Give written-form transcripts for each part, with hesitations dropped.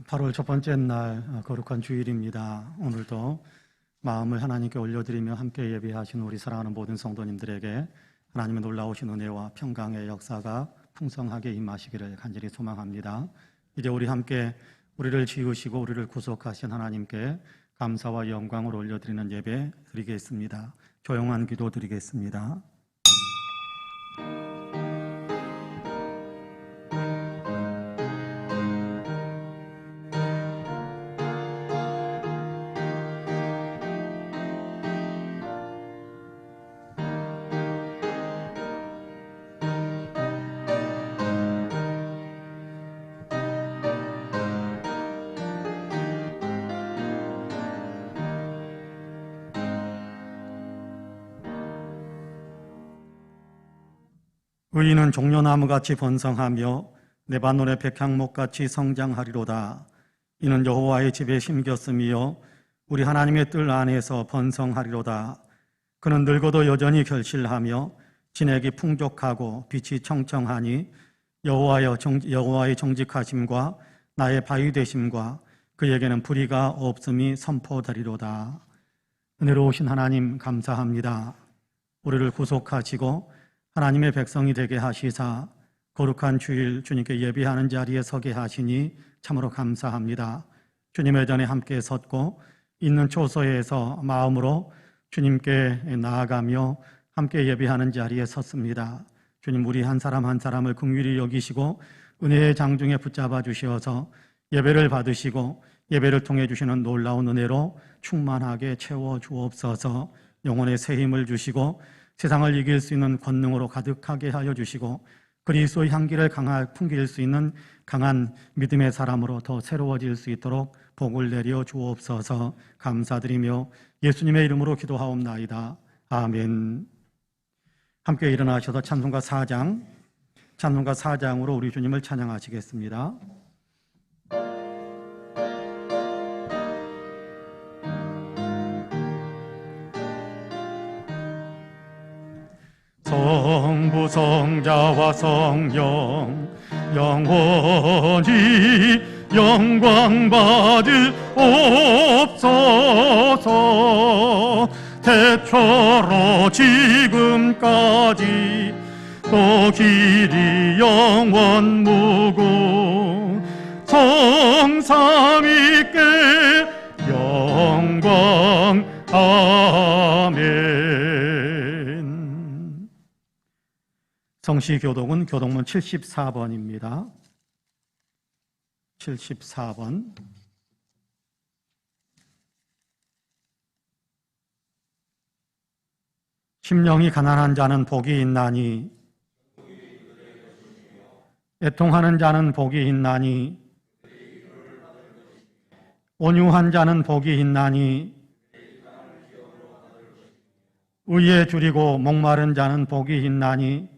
8월 첫 번째 날 거룩한 주일입니다. 오늘도 마음을 하나님께 올려드리며 함께 예배하신 우리 사랑하는 모든 성도님들에게 하나님의 놀라우신 은혜와 평강의 역사가 풍성하게 임하시기를 간절히 소망합니다. 이제 우리 함께 우리를 지으시고 우리를 구속하신 하나님께 감사와 영광을 올려드리는 예배 드리겠습니다. 조용한 기도 드리겠습니다. 의인은 종려나무같이 번성하며 레바논의 백향목같이 성장하리로다. 이는 여호와의 집에 심겼으며 우리 하나님의 뜰 안에서 번성하리로다. 그는 늙어도 여전히 결실하며 진액이 풍족하고 빛이 청청하니 여호와의 정직하심과 나의 바위 되심과 그에게는 불의가 없음이 선포되리로다. 은혜로우신 하나님 감사합니다. 우리를 구속하시고 하나님의 백성이 되게 하시사 거룩한 주일 주님께 예배하는 자리에 서게 하시니 참으로 감사합니다. 주님의 전에 함께 섰고 있는 초소에서 마음으로 주님께 나아가며 함께 예배하는 자리에 섰습니다. 주님, 우리 한 사람 한 사람을 긍휼히 여기시고 은혜의 장중에 붙잡아 주시어서 예배를 받으시고 예배를 통해 주시는 놀라운 은혜로 충만하게 채워 주옵소서. 영혼의 새 힘을 주시고 세상을 이길 수 있는 권능으로 가득하게 하여 주시고 그리스도의 향기를 풍길 수 있는 강한 믿음의 사람으로 더 새로워질 수 있도록 복을 내려 주옵소서. 감사드리며 예수님의 이름으로 기도하옵나이다. 아멘. 함께 일어나셔서 찬송가 4장으로 우리 주님을 찬양하시겠습니다. 성부 성자와 성령 영원히 영광 받으옵소서. 태초로 지금까지 또 길이 영원 무궁 성삼위께 영광. 아멘. 성시교독은 교독문 74번입니다. 74번. 심령이 가난한 자는 복이 있나니 애통하는 자는 복이 있나니 온유한 자는 복이 있나니 의에 줄이고 목마른 자는 복이 있나니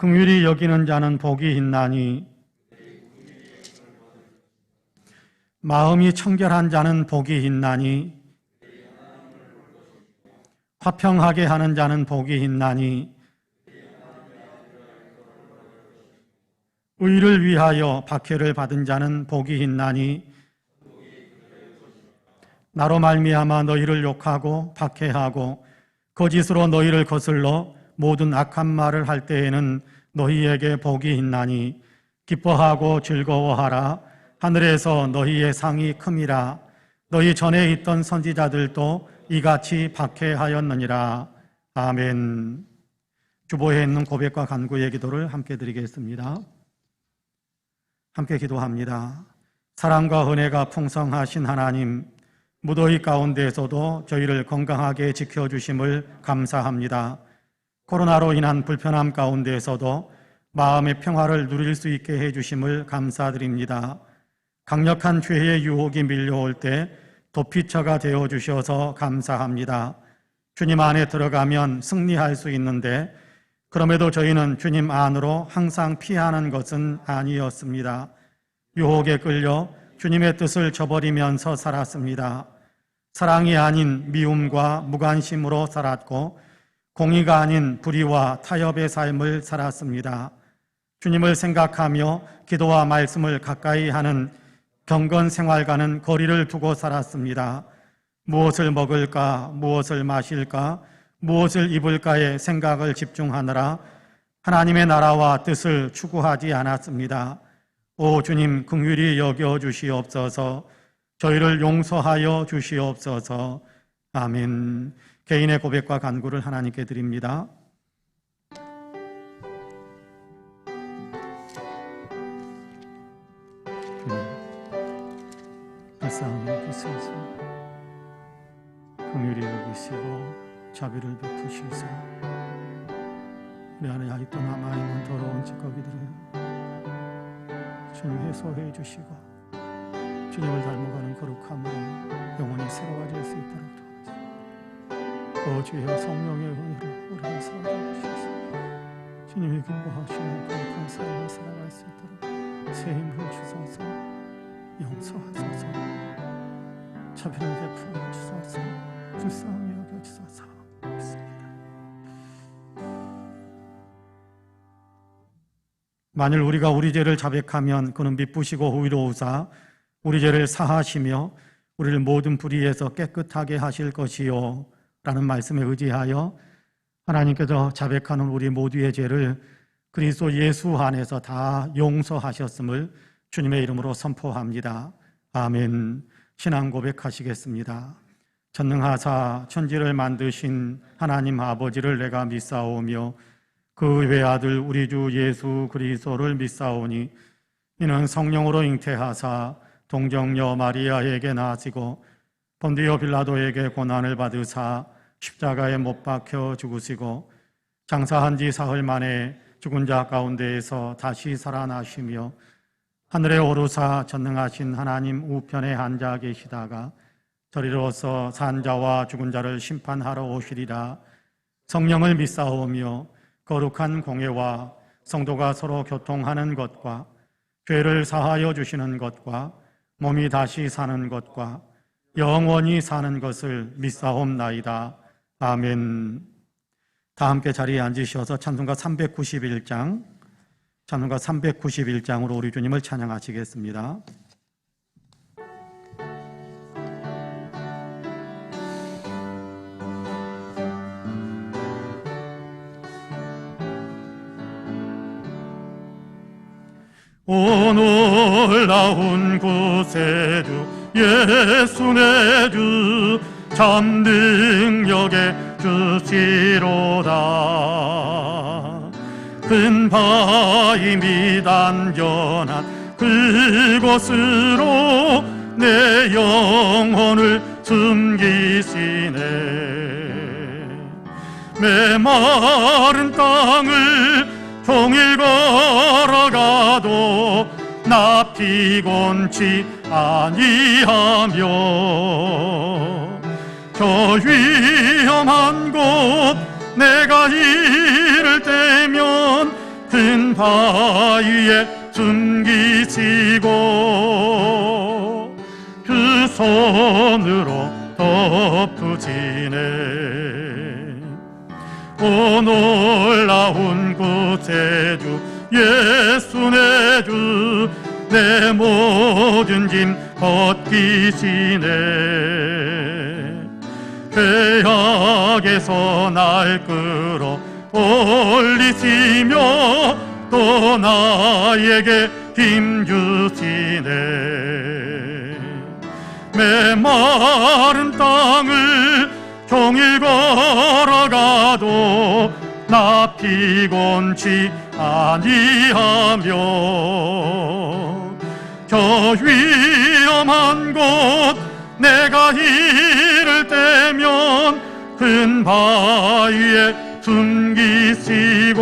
긍휼히 여기는 자는 복이 있나니 마음이 청결한 자는 복이 있나니 화평하게 하는 자는 복이 있나니 의를 위하여 박해를 받은 자는 복이 있나니 나로 말미암아 너희를 욕하고 박해하고 거짓으로 너희를 거슬러 모든 악한 말을 할 때에는 너희에게 복이 있나니 기뻐하고 즐거워하라. 하늘에서 너희의 상이 큼이라. 너희 전에 있던 선지자들도 이같이 박해하였느니라. 아멘. 주보에 있는 고백과 간구의 기도를 함께 드리겠습니다. 함께 기도합니다. 사랑과 은혜가 풍성하신 하나님, 무더위 가운데에서도 저희를 건강하게 지켜주심을 감사합니다. 코로나로 인한 불편함 가운데에서도 마음의 평화를 누릴 수 있게 해주심을 감사드립니다. 강력한 죄의 유혹이 밀려올 때 도피처가 되어주셔서 감사합니다. 주님 안에 들어가면 승리할 수 있는데 그럼에도 저희는 주님 안으로 항상 피하는 것은 아니었습니다. 유혹에 끌려 주님의 뜻을 저버리면서 살았습니다. 사랑이 아닌 미움과 무관심으로 살았고 공의가 아닌 불의와 타협의 삶을 살았습니다. 주님을 생각하며 기도와 말씀을 가까이 하는 경건 생활과는 거리를 두고 살았습니다. 무엇을 먹을까, 무엇을 마실까, 무엇을 입을까에 생각을 집중하느라 하나님의 나라와 뜻을 추구하지 않았습니다. 오 주님, 긍휼히 여겨 주시옵소서. 저희를 용서하여 주시옵소서. 아멘. 개인의 고백과 간구를 하나님께 드립니다. 불쌍히 여기소서. 긍휼히 여기시고 자비를 베푸시사 우리 안에 아직도 남아있는 더러운 찌꺼기들을 주님 해소해 주시고 주님을 닮아가는 거룩함으로 영원히 새로워질 수 있도록 도와주시옵소서. 오 주여, 성령의 은혜로 우리를 살아가 주시옵소서. 주님이 기뻐하시는 거룩한 삶을 살아갈 수 있도록 새 힘을 주소서. 용서하소서. 자비를 베풀어 주소서. 불쌍히 여겨 주소서. 만일 우리가 우리 죄를 자백하면 그는 미쁘시고 의로우사 우리 죄를 사하시며 우리를 모든 불의에서 깨끗하게 하실 것이요 라는 말씀에 의지하여 하나님께서 자백하는 우리 모두의 죄를 그리스도 예수 안에서 다 용서하셨음을 주님의 이름으로 선포합니다. 아멘. 신앙 고백하시겠습니다. 전능하사 천지를 만드신 하나님 아버지를 내가 믿사오며 그 외아들 우리 주 예수 그리스도를 믿사오니 이는 성령으로 잉태하사 동정녀 마리아에게 나시고 본디오 빌라도에게 고난을 받으사 십자가에 못 박혀 죽으시고 장사한 지 사흘 만에 죽은 자 가운데에서 다시 살아나시며 하늘에 오르사 전능하신 하나님 우편에 앉아 계시다가 저리로서 산 자와 죽은 자를 심판하러 오시리라. 성령을 믿사오며 거룩한 공예와 성도가 서로 교통하는 것과 죄를 사하여 주시는 것과 몸이 다시 사는 것과 영원히 사는 것을 믿사옵나이다. 아멘. 다 함께 자리에 앉으셔서 찬송가 391장으로 우리 주님을 찬양하시겠습니다. 오 놀라운 구세주 예수 내 주 참 능력의 주시로다. 큰 바위 밑 안전한 그곳으로 내 영혼을 숨기시네. 메마른 땅을 종일 걸어가도 나 피곤치 아니하며 저 위험한 곳 내가 이를 때면 큰 바위에 숨기시고 그 손으로 덮으시네. 오 놀라운 구세주 예수 내 주 내 모든 짐 벗기시네. 죄악에서 날 끌어 올리시며 또 나에게 힘 주시네. 메마른 땅을 종일 걸어가도 나 피곤치 아니하며 저 위험한 곳 내가 이를 때면 큰 바위에 숨기시고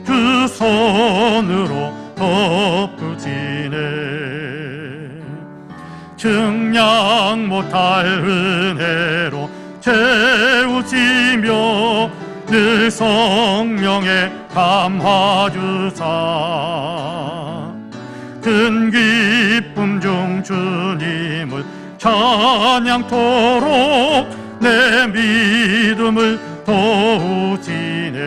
그 손으로 덮으시네. 증량 못할 은혜로 채우시며 늘 성령에 감화주사 큰 기쁨 중 주님을 찬양토록 내 믿음을 도우시네.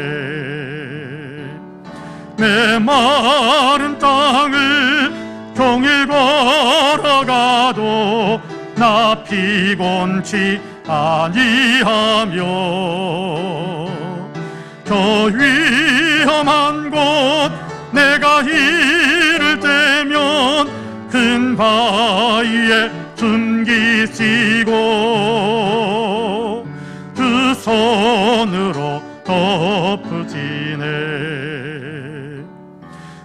메마른 땅을 종일 걸어가도 나 피곤치 아니하며 저 위험한 곳 내가 이를 때면 큰 바위에 숨기시고 두 손으로 덮으시네.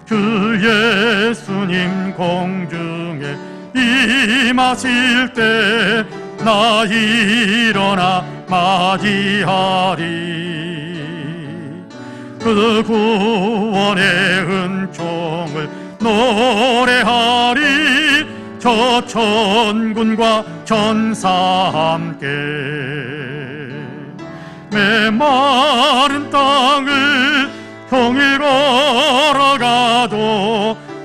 그 예수님 공중에 임하실 때 나 일어나 맞이하리. 그 구원의 은총을 노래하리. 저 천군과 전사 함께 메마른 땅을 종일 걸어가도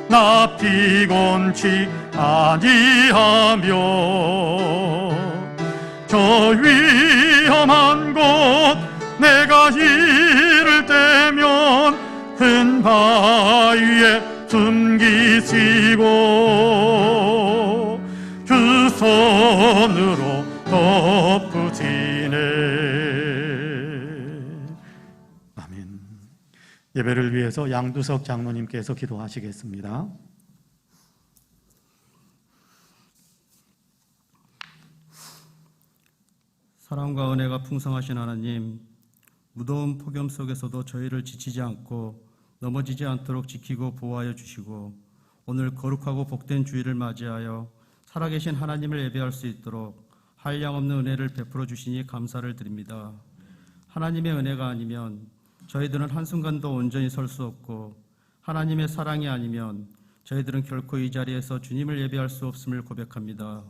나 피곤치 아니하며 저 위험한 곳 내가 이를 때면 큰 바위에 숨기시고 두 손으로 덮으시네. 아멘. 예배를 위해서 양두석 장로님께서 기도하시겠습니다. 사랑과 은혜가 풍성하신 하나님, 무더운 폭염 속에서도 저희를 지치지 않고 넘어지지 않도록 지키고 보호하여 주시고 오늘 거룩하고 복된 주일을 맞이하여 살아계신 하나님을 예배할 수 있도록 한량없는 은혜를 베풀어 주시니 감사를 드립니다. 하나님의 은혜가 아니면 저희들은 한순간도 온전히 설 수 없고 하나님의 사랑이 아니면 저희들은 결코 이 자리에서 주님을 예배할 수 없음을 고백합니다.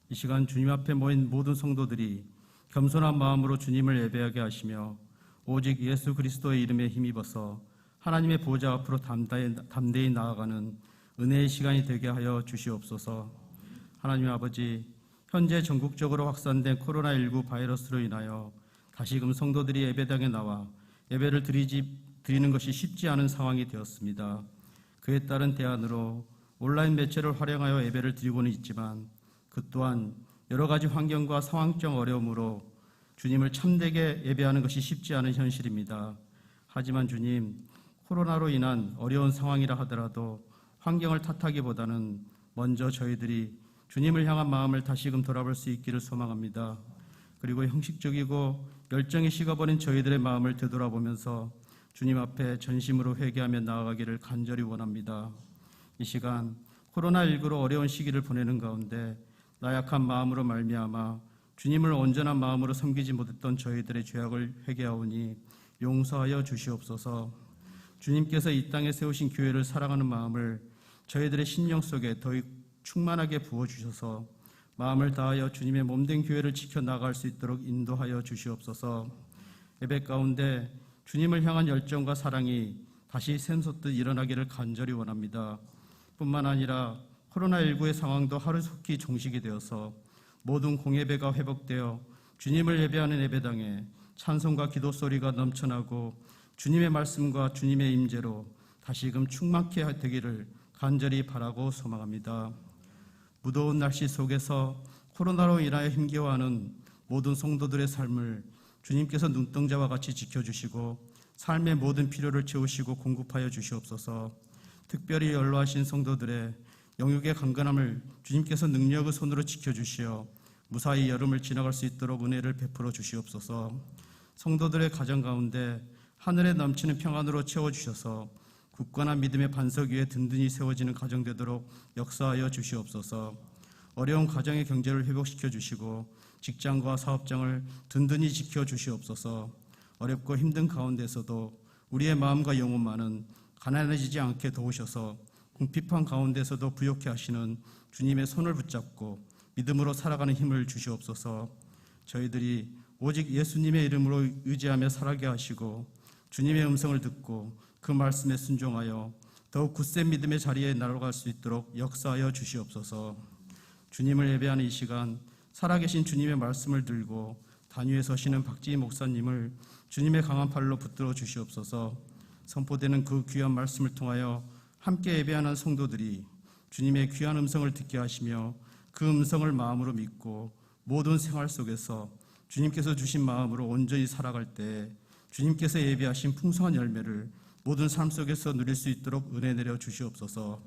이 시간 주님 앞에 모인 모든 성도들이 겸손한 마음으로 주님을 예배하게 하시며 오직 예수 그리스도의 이름에 힘입어서 하나님의 보좌 앞으로 담대히 나아가는 은혜의 시간이 되게 하여 주시옵소서. 하나님 아버지, 현재 전국적으로 확산된 코로나19 바이러스로 인하여 다시금 성도들이 예배당에 나와 예배를 드리는 것이 쉽지 않은 상황이 되었습니다. 그에 따른 대안으로 온라인 매체를 활용하여 예배를 드리고는 있지만 그 또한 여러 가지 환경과 상황적 어려움으로 주님을 참되게 예배하는 것이 쉽지 않은 현실입니다. 하지만 주님, 코로나로 인한 어려운 상황이라 하더라도 환경을 탓하기보다는 먼저 저희들이 주님을 향한 마음을 다시금 돌아볼 수 있기를 소망합니다. 그리고 형식적이고 열정이 식어버린 저희들의 마음을 되돌아보면서 주님 앞에 전심으로 회개하며 나아가기를 간절히 원합니다. 이 시간 코로나19로 어려운 시기를 보내는 가운데 나약한 마음으로 말미암아 주님을 온전한 마음으로 섬기지 못했던 저희들의 죄악을 회개하오니 용서하여 주시옵소서. 주님께서 이 땅에 세우신 교회를 사랑하는 마음을 저희들의 심령 속에 더욱 충만하게 부어주셔서 마음을 다하여 주님의 몸된 교회를 지켜나갈 수 있도록 인도하여 주시옵소서. 예배 가운데 주님을 향한 열정과 사랑이 다시 샘솟듯 일어나기를 간절히 원합니다. 뿐만 아니라 코로나19의 상황도 하루속히 종식이 되어서 모든 공예배가 회복되어 주님을 예배하는 예배당에 찬송과 기도 소리가 넘쳐나고 주님의 말씀과 주님의 임재로 다시금 충만케 되기를 간절히 바라고 소망합니다. 무더운 날씨 속에서 코로나로 인하여 힘겨워하는 모든 성도들의 삶을 주님께서 눈동자와 같이 지켜주시고 삶의 모든 필요를 채우시고 공급하여 주시옵소서. 특별히 연로하신 성도들의 영육의 강건함을 주님께서 능력의 손으로 지켜주시어 무사히 여름을 지나갈 수 있도록 은혜를 베풀어 주시옵소서. 성도들의 가정 가운데 하늘에 넘치는 평안으로 채워주셔서 굳건한 믿음의 반석 위에 든든히 세워지는 가정 되도록 역사하여 주시옵소서. 어려운 가정의 경제를 회복시켜 주시고 직장과 사업장을 든든히 지켜 주시옵소서. 어렵고 힘든 가운데서도 우리의 마음과 영혼만은 가난해지지 않게 도우셔서 궁핍한 가운데서도 부욕해 하시는 주님의 손을 붙잡고 믿음으로 살아가는 힘을 주시옵소서. 저희들이 오직 예수님의 이름으로 의지하며 살아게 하시고 주님의 음성을 듣고 그 말씀에 순종하여 더욱 굳센 믿음의 자리에 날아갈 수 있도록 역사하여 주시옵소서. 주님을 예배하는 이 시간 살아계신 주님의 말씀을 들고 단위에 서시는 박지희 목사님을 주님의 강한 팔로 붙들어 주시옵소서. 선포되는 그 귀한 말씀을 통하여 함께 예배하는 성도들이 주님의 귀한 음성을 듣게 하시며 그 음성을 마음으로 믿고 모든 생활 속에서 주님께서 주신 마음으로 온전히 살아갈 때 주님께서 예비하신 풍성한 열매를 모든 삶 속에서 누릴 수 있도록 은혜 내려 주시옵소서.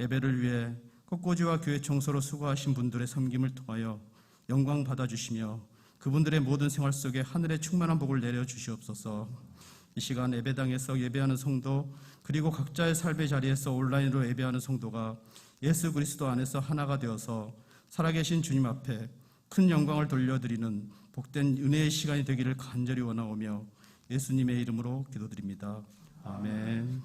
예배를 위해 꽃꽂이와 교회 청소로 수고하신 분들의 섬김을 통하여 영광 받아주시며 그분들의 모든 생활 속에 하늘의 충만한 복을 내려 주시옵소서. 이 시간 예배당에서 예배하는 성도 그리고 각자의 삶의 자리에서 온라인으로 예배하는 성도가 예수 그리스도 안에서 하나가 되어서 살아계신 주님 앞에 큰 영광을 돌려드리는 복된 은혜의 시간이 되기를 간절히 원하오며 예수님의 이름으로 기도드립니다. 아멘.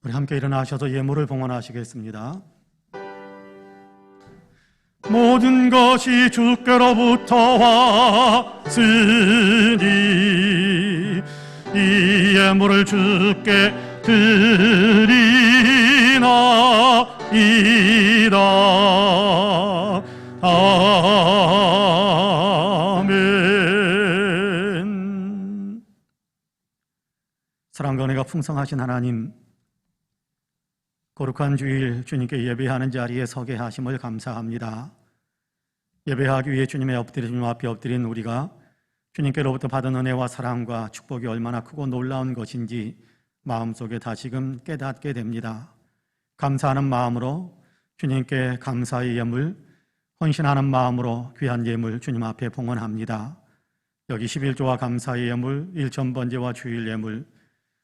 우리 함께 일어나셔서 예물을 봉헌하시겠습니다. 모든 것이 주께로부터 왔으니 이 예물을 주께 드리나이다. 아멘. 사랑과 은혜가 풍성하신 하나님, 거룩한 주일 주님께 예배하는 자리에 서게 하심을 감사합니다. 예배하기 위해 주님의 주님 앞에 엎드린 우리가 주님께로부터 받은 은혜와 사랑과 축복이 얼마나 크고 놀라운 것인지 마음속에 다시금 깨닫게 됩니다. 감사하는 마음으로 주님께 감사의 예물, 헌신하는 마음으로 귀한 예물 주님 앞에 봉헌합니다. 여기 11조와 감사의 예물, 일천번제와 주일 예물,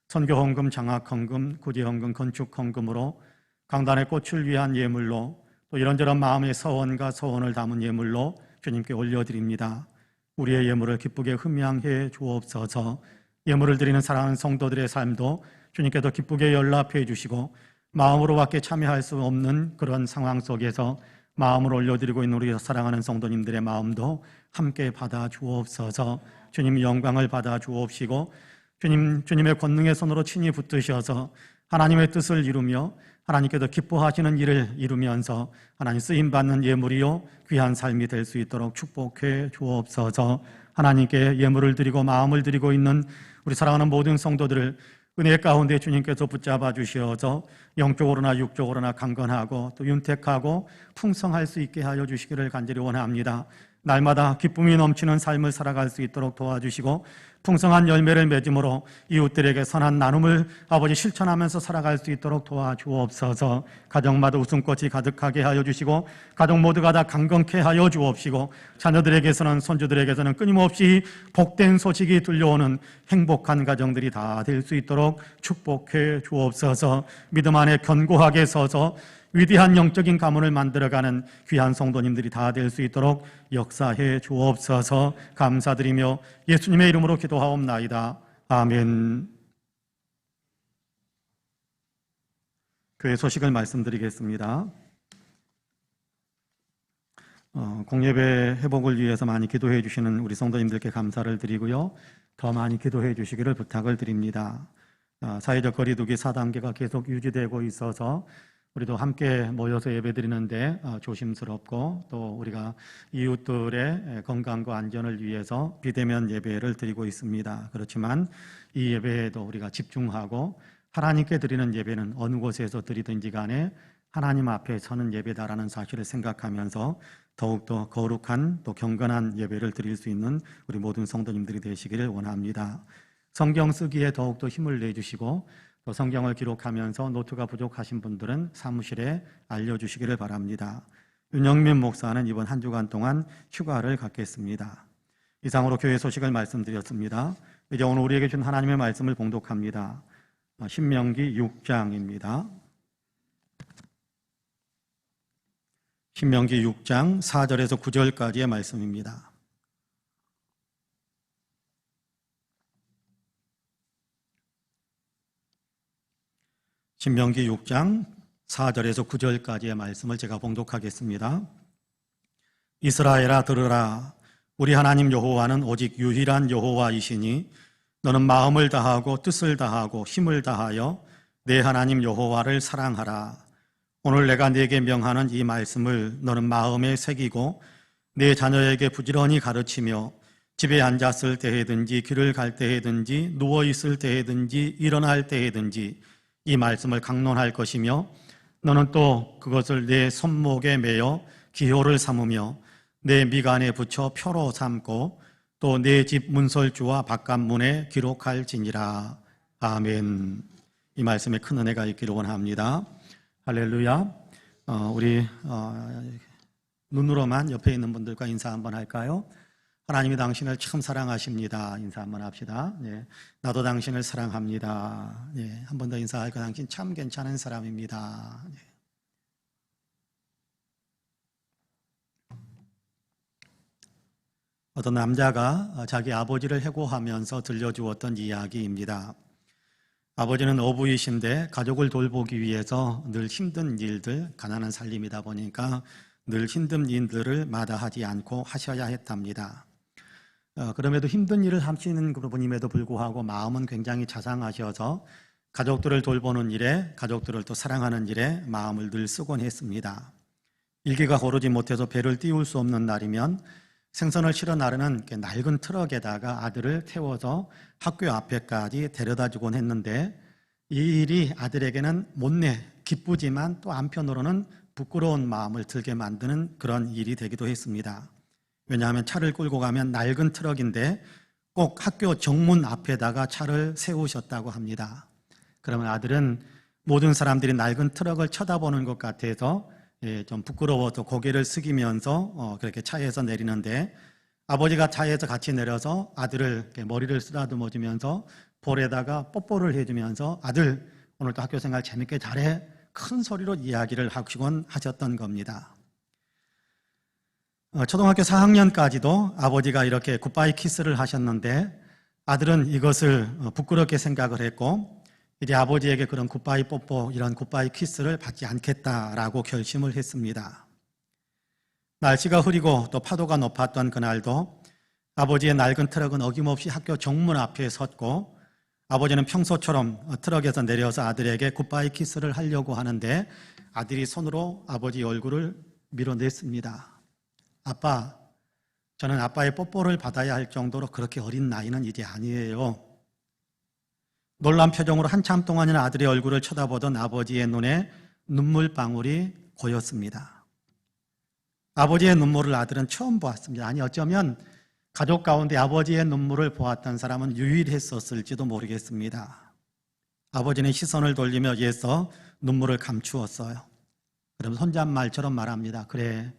선교헌금, 장학헌금, 구제헌금, 건축헌금으로 강단의 꽃을 위한 예물로 또 이런저런 마음의 서원과 소원을 담은 예물로 주님께 올려드립니다. 우리의 예물을 기쁘게 흠양해 주옵소서. 예물을 드리는 사랑하는 성도들의 삶도 주님께도 기쁘게 연락해 주시고 마음으로밖에 참여할 수 없는 그런 상황 속에서 마음을 올려드리고 있는 우리 사랑하는 성도님들의 마음도 함께 받아 주옵소서. 주님 영광을 받아 주옵시고 주님의 권능의 손으로 친히 붙드셔서 하나님의 뜻을 이루며 하나님께서 기뻐하시는 일을 이루면서 하나님 쓰임받는 예물이요 귀한 삶이 될 수 있도록 축복해 주옵소서. 하나님께 예물을 드리고 마음을 드리고 있는 우리 사랑하는 모든 성도들을 은혜 가운데 주님께서 붙잡아 주시어서 영적으로나 육적으로나 강건하고 또 윤택하고 풍성할 수 있게 하여 주시기를 간절히 원합니다. 날마다 기쁨이 넘치는 삶을 살아갈 수 있도록 도와주시고 풍성한 열매를 맺음으로 이웃들에게 선한 나눔을 아버지 실천하면서 살아갈 수 있도록 도와주옵소서. 가정마다 웃음꽃이 가득하게 하여 주시고 가족 모두가 다 강건케 하여 주옵시고 자녀들에게서는 손주들에게서는 끊임없이 복된 소식이 들려오는 행복한 가정들이 다 될 수 있도록 축복해 주옵소서. 믿음 안에 견고하게 서서 위대한 영적인 가문을 만들어가는 귀한 성도님들이 다 될 수 있도록 역사해 주옵소서. 감사드리며 예수님의 이름으로 기도하옵나이다. 아멘. 교회 소식을 말씀드리겠습니다. 공예배 회복을 위해서 많이 기도해 주시는 우리 성도님들께 감사를 드리고요. 더 많이 기도해 주시기를 부탁을 드립니다. 사회적 거리두기 4단계가 계속 유지되고 있어서 우리도 함께 모여서 예배드리는데 조심스럽고 또 우리가 이웃들의 건강과 안전을 위해서 비대면 예배를 드리고 있습니다. 그렇지만 이 예배에도 우리가 집중하고 하나님께 드리는 예배는 어느 곳에서 드리든지 간에 하나님 앞에 서는 예배다라는 사실을 생각하면서 더욱더 거룩한 또 경건한 예배를 드릴 수 있는 우리 모든 성도님들이 되시기를 원합니다. 성경 쓰기에 더욱더 힘을 내주시고 또 성경을 기록하면서 노트가 부족하신 분들은 사무실에 알려주시기를 바랍니다. 윤영민 목사는 이번 한 주간 동안 휴가를 갖겠습니다. 이상으로 교회 소식을 말씀드렸습니다. 이제 오늘 우리에게 준 하나님의 말씀을 봉독합니다. 신명기 6장입니다. 신명기 6장 4절에서 9절까지의 말씀입니다. 신명기 6장 4절에서 9절까지의 말씀을 제가 봉독하겠습니다. 이스라엘아 들으라. 우리 하나님 여호와는 오직 유일한 여호와이시니 너는 마음을 다하고 뜻을 다하고 힘을 다하여 내 하나님 여호와를 사랑하라. 오늘 내가 네게 명하는 이 말씀을 너는 마음에 새기고 내 자녀에게 부지런히 가르치며 집에 앉았을 때에든지 길을 갈 때에든지 누워있을 때에든지 일어날 때에든지 이 말씀을 강론할 것이며 너는 또 그것을 내 손목에 매어 기호를 삼으며 내 미간에 붙여 표로 삼고 또 내 집 문설주와 바깥문에 기록할지니라. 아멘. 이 말씀에 큰 은혜가 있기를 원합니다. 할렐루야. 우리 눈으로만 옆에 있는 분들과 인사 한번 할까요? 하나님이 당신을 참 사랑하십니다. 인사 한번 합시다. 예, 나도 당신을 사랑합니다. 예, 한 번 더 인사할까? 당신 참 괜찮은 사람입니다. 예. 어떤 남자가 자기 아버지를 해고하면서 들려주었던 이야기입니다. 아버지는 어부이신데 가족을 돌보기 위해서 늘 힘든 일들, 가난한 살림이다 보니까 늘 힘든 일들을 마다하지 않고 하셔야 했답니다. 그럼에도 힘든 일을 하시는 분임에도 불구하고 마음은 굉장히 자상하셔서 가족들을 돌보는 일에, 가족들을 또 사랑하는 일에 마음을 늘 쓰곤 했습니다. 일기가 고르지 못해서 배를 띄울 수 없는 날이면 생선을 실어 나르는 낡은 트럭에다가 아들을 태워서 학교 앞에까지 데려다 주곤 했는데 이 일이 아들에게는 못내 기쁘지만 또 한편으로는 부끄러운 마음을 들게 만드는 그런 일이 되기도 했습니다. 왜냐하면 차를 끌고 가면 낡은 트럭인데 꼭 학교 정문 앞에다가 차를 세우셨다고 합니다. 그러면 아들은 모든 사람들이 낡은 트럭을 쳐다보는 것 같아서 좀 부끄러워서 고개를 숙이면서 그렇게 차에서 내리는데 아버지가 차에서 같이 내려서 아들을 머리를 쓰다듬어 주면서 볼에다가 뽀뽀를 해주면서 아들 오늘도 학교 생활 재밌게 잘해 큰 소리로 이야기를 하시곤 하셨던 겁니다. 초등학교 4학년까지도 아버지가 이렇게 굿바이 키스를 하셨는데 아들은 이것을 부끄럽게 생각을 했고 이제 아버지에게 그런 굿바이 뽀뽀 이런 굿바이 키스를 받지 않겠다라고 결심을 했습니다. 날씨가 흐리고 또 파도가 높았던 그날도 아버지의 낡은 트럭은 어김없이 학교 정문 앞에 섰고 아버지는 평소처럼 트럭에서 내려서 아들에게 굿바이 키스를 하려고 하는데 아들이 손으로 아버지 얼굴을 밀어냈습니다. 아빠, 저는 아빠의 뽀뽀를 받아야 할 정도로 그렇게 어린 나이는 이제 아니에요. 놀란 표정으로 한참 동안이나 아들의 얼굴을 쳐다보던 아버지의 눈에 눈물방울이 고였습니다. 아버지의 눈물을 아들은 처음 보았습니다. 아니 어쩌면 가족 가운데 아버지의 눈물을 보았던 사람은 유일했었을지도 모르겠습니다. 아버지는 시선을 돌리며 예서 눈물을 감추었어요. 그럼 혼잣말처럼 말합니다. 그래,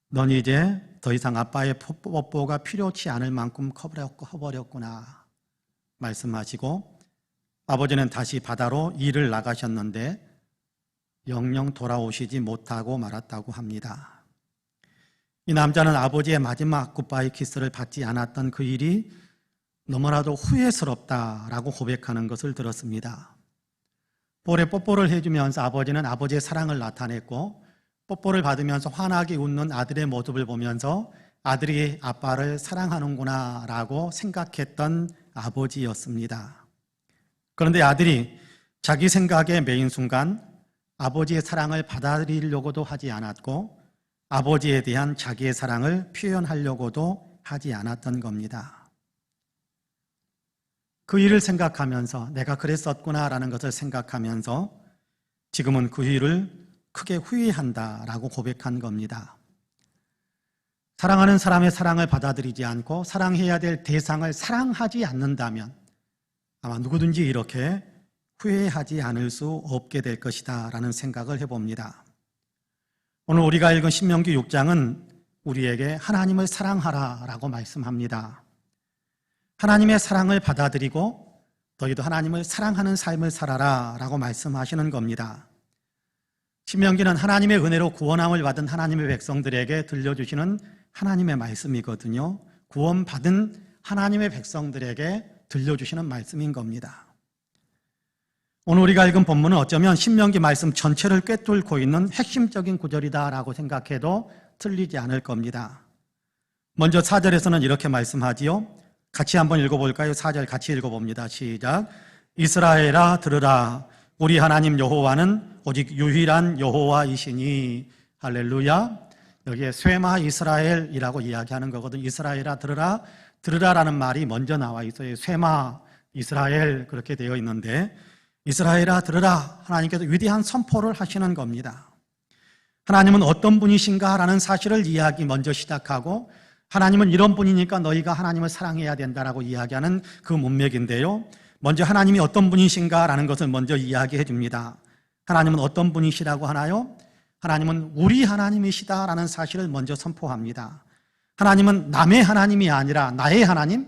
넌 이제 더 이상 아빠의 뽀뽀가 필요치 않을 만큼 커버렸구나 말씀하시고 아버지는 다시 바다로 일을 나가셨는데 영영 돌아오시지 못하고 말았다고 합니다. 이 남자는 아버지의 마지막 굿바이 키스를 받지 않았던 그 일이 너무나도 후회스럽다라고 고백하는 것을 들었습니다. 볼에 뽀뽀를 해주면서 아버지는 아버지의 사랑을 나타냈고 뽀뽀를 받으면서 환하게 웃는 아들의 모습을 보면서 아들이 아빠를 사랑하는구나 라고 생각했던 아버지였습니다. 그런데 아들이 자기 생각에 매인 순간 아버지의 사랑을 받아들이려고도 하지 않았고 아버지에 대한 자기의 사랑을 표현하려고도 하지 않았던 겁니다. 그 일을 생각하면서 내가 그랬었구나라는 것을 생각하면서 지금은 그 일을 크게 후회한다라고 고백한 겁니다. 사랑하는 사람의 사랑을 받아들이지 않고 사랑해야 될 대상을 사랑하지 않는다면 아마 누구든지 이렇게 후회하지 않을 수 없게 될 것이다 라는 생각을 해봅니다. 오늘 우리가 읽은 신명기 6장은 우리에게 하나님을 사랑하라 라고 말씀합니다. 하나님의 사랑을 받아들이고 너희도 하나님을 사랑하는 삶을 살아라 라고 말씀하시는 겁니다. 신명기는 하나님의 은혜로 구원함을 받은 하나님의 백성들에게 들려주시는 하나님의 말씀이거든요. 구원받은 하나님의 백성들에게 들려주시는 말씀인 겁니다. 오늘 우리가 읽은 본문은 어쩌면 신명기 말씀 전체를 꿰뚫고 있는 핵심적인 구절이다라고 생각해도 틀리지 않을 겁니다. 먼저 4절에서는 이렇게 말씀하지요. 같이 한번 읽어볼까요? 4절 같이 읽어봅니다. 시작. 이스라엘아 들으라. 우리 하나님 여호와는 오직 유일한 여호와이시니. 할렐루야. 여기에 쇠마 이스라엘이라고 이야기하는 거거든요. 이스라엘아 들으라. 들으라라는 말이 먼저 나와 있어요. 쇠마 이스라엘 그렇게 되어 있는데 이스라엘아 들으라. 하나님께서 위대한 선포를 하시는 겁니다. 하나님은 어떤 분이신가라는 사실을 이야기 먼저 시작하고 하나님은 이런 분이니까 너희가 하나님을 사랑해야 된다라고 이야기하는 그 문맥인데요. 먼저 하나님이 어떤 분이신가라는 것을 먼저 이야기해 줍니다. 하나님은 어떤 분이시라고 하나요? 하나님은 우리 하나님이시다라는 사실을 먼저 선포합니다. 하나님은 남의 하나님이 아니라 나의 하나님,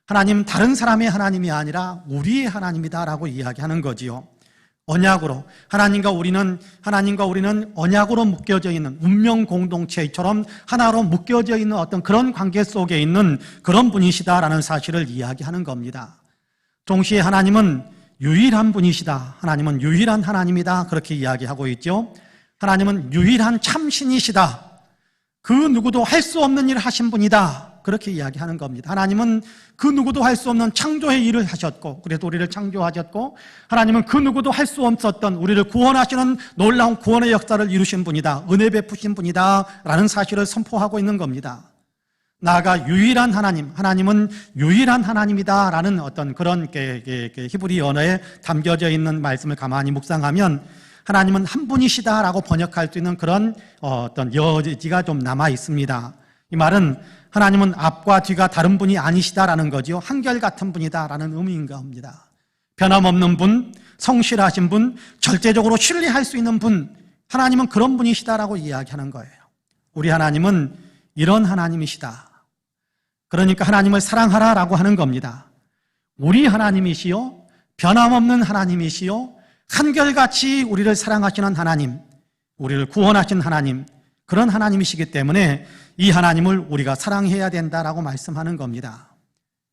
하나님은 다른 사람의 하나님이 아니라 우리의 하나님이다라고 이야기하는 거지요. 언약으로 하나님과 우리는 언약으로 묶여져 있는 운명 공동체처럼 하나로 묶여져 있는 어떤 그런 관계 속에 있는 그런 분이시다라는 사실을 이야기하는 겁니다. 동시에 하나님은 유일한 분이시다. 하나님은 유일한 하나님이다. 그렇게 이야기하고 있죠. 하나님은 유일한 참신이시다. 그 누구도 할 수 없는 일을 하신 분이다. 그렇게 이야기하는 겁니다. 하나님은 그 누구도 할 수 없는 창조의 일을 하셨고 그래서 우리를 창조하셨고 하나님은 그 누구도 할 수 없었던 우리를 구원하시는 놀라운 구원의 역사를 이루신 분이다. 은혜 베푸신 분이다 라는 사실을 선포하고 있는 겁니다. 나아가 유일한 하나님은 유일한 하나님이다 라는 어떤 그런 히브리 언어에 담겨져 있는 말씀을 가만히 묵상하면 하나님은 한 분이시다라고 번역할 수 있는 그런 어떤 여지가 좀 남아 있습니다. 이 말은 하나님은 앞과 뒤가 다른 분이 아니시다라는 거죠. 한결같은 분이다라는 의미인 겁니다. 변함없는 분, 성실하신 분, 절대적으로 신뢰할 수 있는 분, 하나님은 그런 분이시다라고 이야기하는 거예요. 우리 하나님은 이런 하나님이시다. 그러니까 하나님을 사랑하라라고 하는 겁니다. 우리 하나님이시요, 변함없는 하나님이시요, 한결같이 우리를 사랑하시는 하나님, 우리를 구원하신 하나님, 그런 하나님이시기 때문에 이 하나님을 우리가 사랑해야 된다라고 말씀하는 겁니다.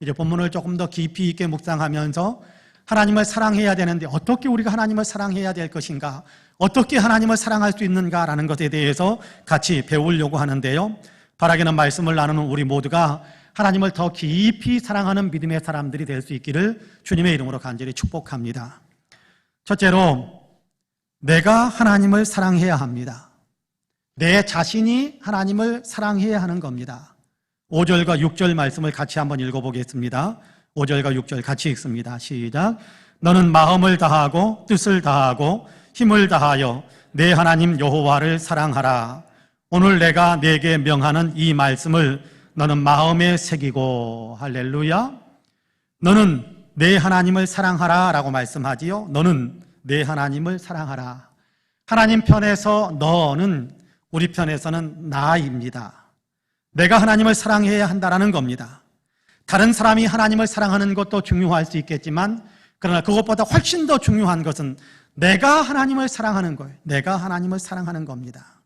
이제 본문을 조금 더 깊이 있게 묵상하면서 하나님을 사랑해야 되는데 어떻게 우리가 하나님을 사랑해야 될 것인가, 어떻게 하나님을 사랑할 수 있는가라는 것에 대해서 같이 배우려고 하는데요. 바라기는 말씀을 나누는 우리 모두가 하나님을 더 깊이 사랑하는 믿음의 사람들이 될 수 있기를 주님의 이름으로 간절히 축복합니다. 첫째로, 내가 하나님을 사랑해야 합니다. 내 자신이 하나님을 사랑해야 하는 겁니다. 5절과 6절 말씀을 같이 한번 읽어보겠습니다. 5절과 6절 같이 읽습니다. 시작. 너는 마음을 다하고 뜻을 다하고 힘을 다하여 내 하나님 여호와를 사랑하라. 오늘 내가 네게 명하는 이 말씀을 너는 마음에 새기고. 할렐루야. 너는 내 하나님을 사랑하라 라고 말씀하지요. 너는 내 하나님을 사랑하라. 하나님 편에서 너는, 우리 편에서는 나입니다. 내가 하나님을 사랑해야 한다는 겁니다. 다른 사람이 하나님을 사랑하는 것도 중요할 수 있겠지만 그러나 그것보다 훨씬 더 중요한 것은 내가 하나님을 사랑하는 거예요. 내가 하나님을 사랑하는 겁니다.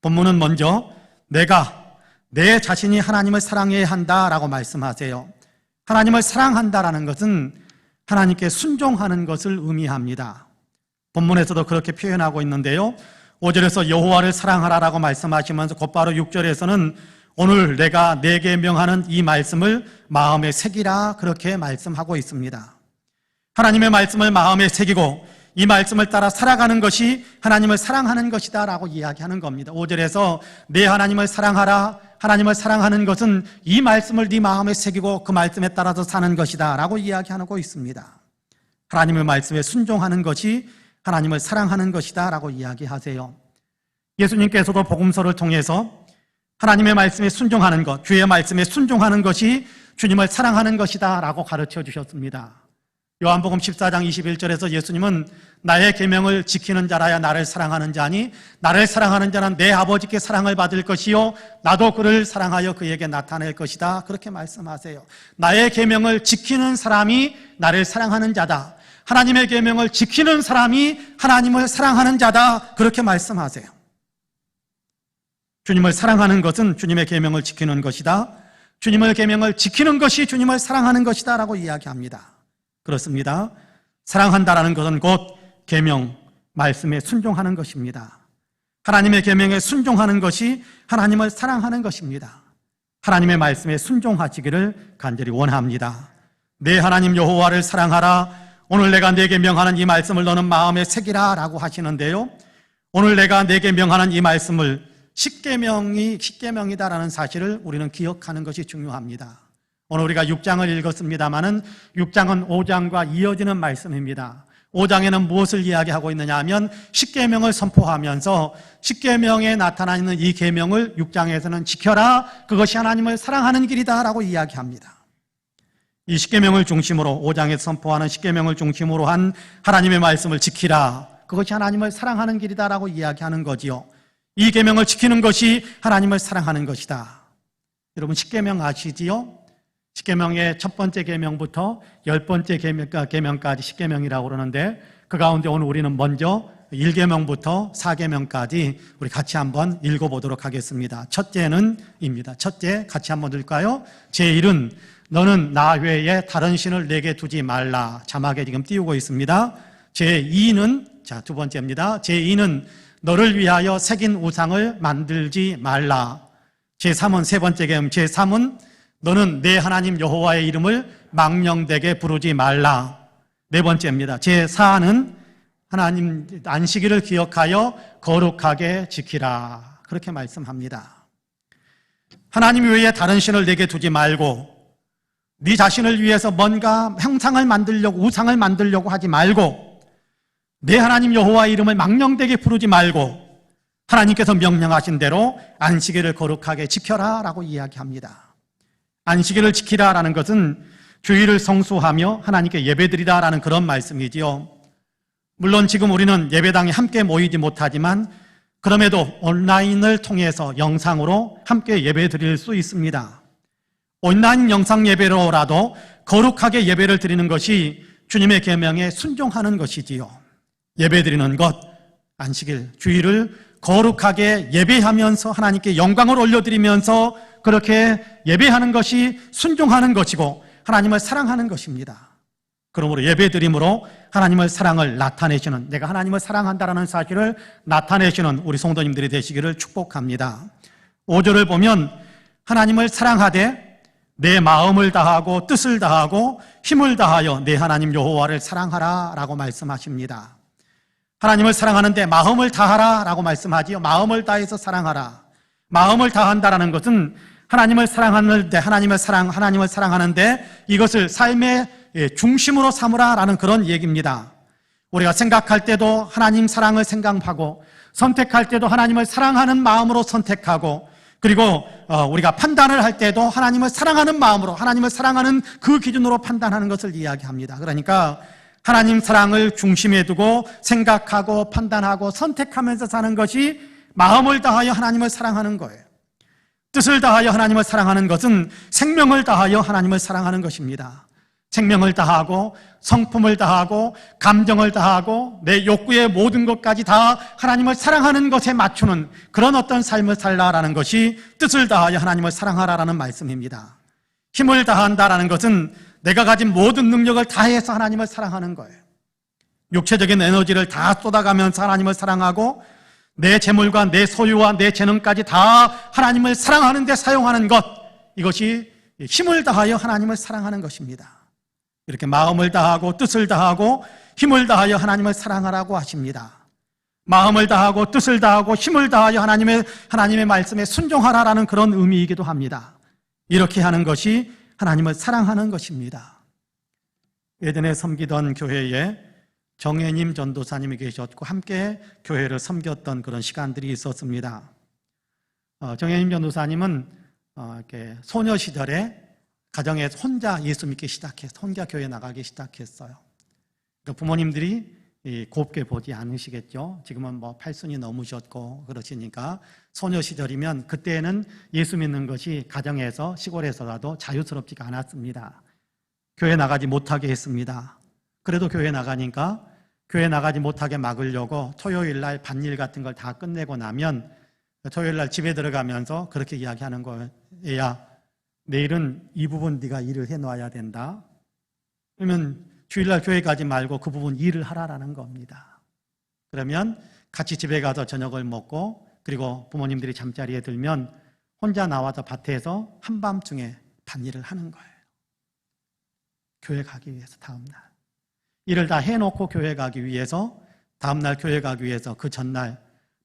본문은 먼저 내 자신이 하나님을 사랑해야 한다라고 말씀하세요. 하나님을 사랑한다라는 것은 하나님께 순종하는 것을 의미합니다. 본문에서도 그렇게 표현하고 있는데요. 5절에서 여호와를 사랑하라라고 말씀하시면서 곧바로 6절에서는 오늘 내가 네게 명하는 이 말씀을 마음에 새기라 그렇게 말씀하고 있습니다. 하나님의 말씀을 마음에 새기고 이 말씀을 따라 살아가는 것이 하나님을 사랑하는 것이다 라고 이야기하는 겁니다. 5절에서 내 하나님을 사랑하라, 하나님을 사랑하는 것은 이 말씀을 네 마음에 새기고 그 말씀에 따라서 사는 것이다 라고 이야기하고 있습니다. 하나님의 말씀에 순종하는 것이 하나님을 사랑하는 것이다 라고 이야기하세요. 예수님께서도 복음서를 통해서 하나님의 말씀에 순종하는 것, 주의 말씀에 순종하는 것이 주님을 사랑하는 것이다 라고 가르쳐 주셨습니다. 요한복음 14장 21절에서 예수님은 나의 계명을 지키는 자라야 나를 사랑하는 자니 나를 사랑하는 자는 내 아버지께 사랑을 받을 것이요 나도 그를 사랑하여 그에게 나타낼 것이다 그렇게 말씀하세요. 나의 계명을 지키는 사람이 나를 사랑하는 자다. 하나님의 계명을 지키는 사람이 하나님을 사랑하는 자다 그렇게 말씀하세요. 주님을 사랑하는 것은 주님의 계명을 지키는 것이다. 주님의 계명을 지키는 것이 주님을 사랑하는 것이다 라고 이야기합니다. 그렇습니다. 사랑한다라는 것은 곧 계명, 말씀에 순종하는 것입니다. 하나님의 계명에 순종하는 것이 하나님을 사랑하는 것입니다. 하나님의 말씀에 순종하시기를 간절히 원합니다. 내 하나님 여호와를 사랑하라. 오늘 내가 내게 명하는 이 말씀을 너는 마음에 새기라 라고 하시는데요, 오늘 내가 내게 명하는 이 말씀을 십계명이다라는 사실을 우리는 기억하는 것이 중요합니다. 오늘 우리가 6장을 읽었습니다마는 6장은 5장과 이어지는 말씀입니다. 5장에는 무엇을 이야기하고 있느냐 하면 십계명을 선포하면서 십계명에 나타나 있는 이 계명을 6장에서는 지켜라, 그것이 하나님을 사랑하는 길이다 라고 이야기합니다. 이 십계명을 중심으로 5장에서 선포하는 십계명을 중심으로 한 하나님의 말씀을 지키라, 그것이 하나님을 사랑하는 길이다라고 이야기하는 거지요. 이 계명을 지키는 것이 하나님을 사랑하는 것이다. 여러분 십계명 아시지요? 십계명의 첫 번째 계명부터 10번째 계명까지 십계명이라고 그러는데, 그 가운데 오늘 우리는 먼저 1계명부터 4계명까지 우리 같이 한번 읽어보도록 하겠습니다. 첫째는 입니다. 첫째 같이 한번 읽을까요? 제1은 너는 나 외에 다른 신을 내게 두지 말라. 자막에 지금 띄우고 있습니다. 제2는 두 번째입니다. 제2는 너를 위하여 새긴 우상을 만들지 말라. 제3은 세 번째 계명, 제3은 너는 내 하나님 여호와의 이름을 망령되게 부르지 말라. 네 번째입니다. 제4는 하나님 안식일을 기억하여 거룩하게 지키라. 그렇게 말씀합니다. 하나님 외에 다른 신을 내게 두지 말고, 네 자신을 위해서 뭔가 형상을 만들려고, 우상을 만들려고 하지 말고, 내 하나님 여호와의 이름을 망령되게 부르지 말고, 하나님께서 명령하신 대로 안식일을 거룩하게 지켜라 라고 이야기합니다. 안식일을 지키라라는 것은 주일을 성수하며 하나님께 예배드리라라는 그런 말씀이지요. 물론 지금 우리는 예배당에 함께 모이지 못하지만 그럼에도 온라인을 통해서 영상으로 함께 예배드릴 수 있습니다. 온라인 영상 예배로라도 거룩하게 예배를 드리는 것이 주님의 계명에 순종하는 것이지요. 예배드리는 것, 안식일, 주일을 거룩하게 예배하면서 하나님께 영광을 올려드리면서 그렇게 예배하는 것이 순종하는 것이고 하나님을 사랑하는 것입니다. 그러므로 예배드림으로 하나님의 사랑을 나타내시는, 내가 하나님을 사랑한다라는 사실을 나타내시는 우리 성도님들이 되시기를 축복합니다. 5절을 보면 하나님을 사랑하되 내 마음을 다하고 뜻을 다하고 힘을 다하여 내 하나님 여호와를 사랑하라 라고 말씀하십니다. 하나님을 사랑하는데 마음을 다하라 라고 말씀하지요. 마음을 다해서 사랑하라. 마음을 다한다라는 것은 하나님을 사랑하는데, 하나님을 사랑하는데 이것을 삶의 중심으로 삼으라라는 그런 얘기입니다. 우리가 생각할 때도 하나님 사랑을 생각하고, 선택할 때도 하나님을 사랑하는 마음으로 선택하고, 그리고 우리가 판단을 할 때도 하나님을 사랑하는 마음으로, 하나님을 사랑하는 그 기준으로 판단하는 것을 이야기합니다. 그러니까 하나님 사랑을 중심에 두고 생각하고 판단하고 선택하면서 사는 것이 마음을 다하여 하나님을 사랑하는 거예요. 뜻을 다하여 하나님을 사랑하는 것은 생명을 다하여 하나님을 사랑하는 것입니다. 생명을 다하고 성품을 다하고 감정을 다하고 내 욕구의 모든 것까지 다 하나님을 사랑하는 것에 맞추는 그런 어떤 삶을 살라라는 것이 뜻을 다하여 하나님을 사랑하라라는 말씀입니다. 힘을 다한다라는 것은 내가 가진 모든 능력을 다해서 하나님을 사랑하는 거예요. 육체적인 에너지를 다 쏟아가면서 하나님을 사랑하고 내 재물과 내 소유와 내 재능까지 다 하나님을 사랑하는 데 사용하는 것, 이것이 힘을 다하여 하나님을 사랑하는 것입니다. 이렇게 마음을 다하고 뜻을 다하고 힘을 다하여 하나님을 사랑하라고 하십니다. 마음을 다하고 뜻을 다하고 힘을 다하여 하나님의 말씀에 순종하라라는 그런 의미이기도 합니다. 이렇게 하는 것이 하나님을 사랑하는 것입니다. 예전에 섬기던 교회에 정혜님 전도사님이 계셨고 함께 교회를 섬겼던 그런 시간들이 있었습니다. 정혜님 전도사님은 이렇게 소녀 시절에 가정에서 혼자 예수 믿기 시작해서 혼자 교회 나가기 시작했어요. 그러니까 부모님들이 곱게 보지 않으시겠죠. 지금은 뭐 8순이 넘으셨고 그러시니까 소녀 시절이면 그때는 예수 믿는 것이 가정에서 시골에서라도 자유스럽지가 않았습니다. 교회 나가지 못하게 했습니다. 그래도 교회 나가니까 교회 나가지 못하게 막으려고 토요일 날 반일 같은 걸 다 끝내고 나면 토요일 날 집에 들어가면서 그렇게 이야기하는 거예요. 얘야, 내일은 이 부분 네가 일을 해놔야 된다. 그러면 주일날 교회 가지 말고 그 부분 일을 하라라는 겁니다. 그러면 같이 집에 가서 저녁을 먹고 그리고 부모님들이 잠자리에 들면 혼자 나와서 밭에서 한밤중에 밭일을 하는 거예요. 교회 가기 위해서 다음날. 일을 다 해놓고 교회 가기 위해서 다음날 교회 가기 위해서 그 전날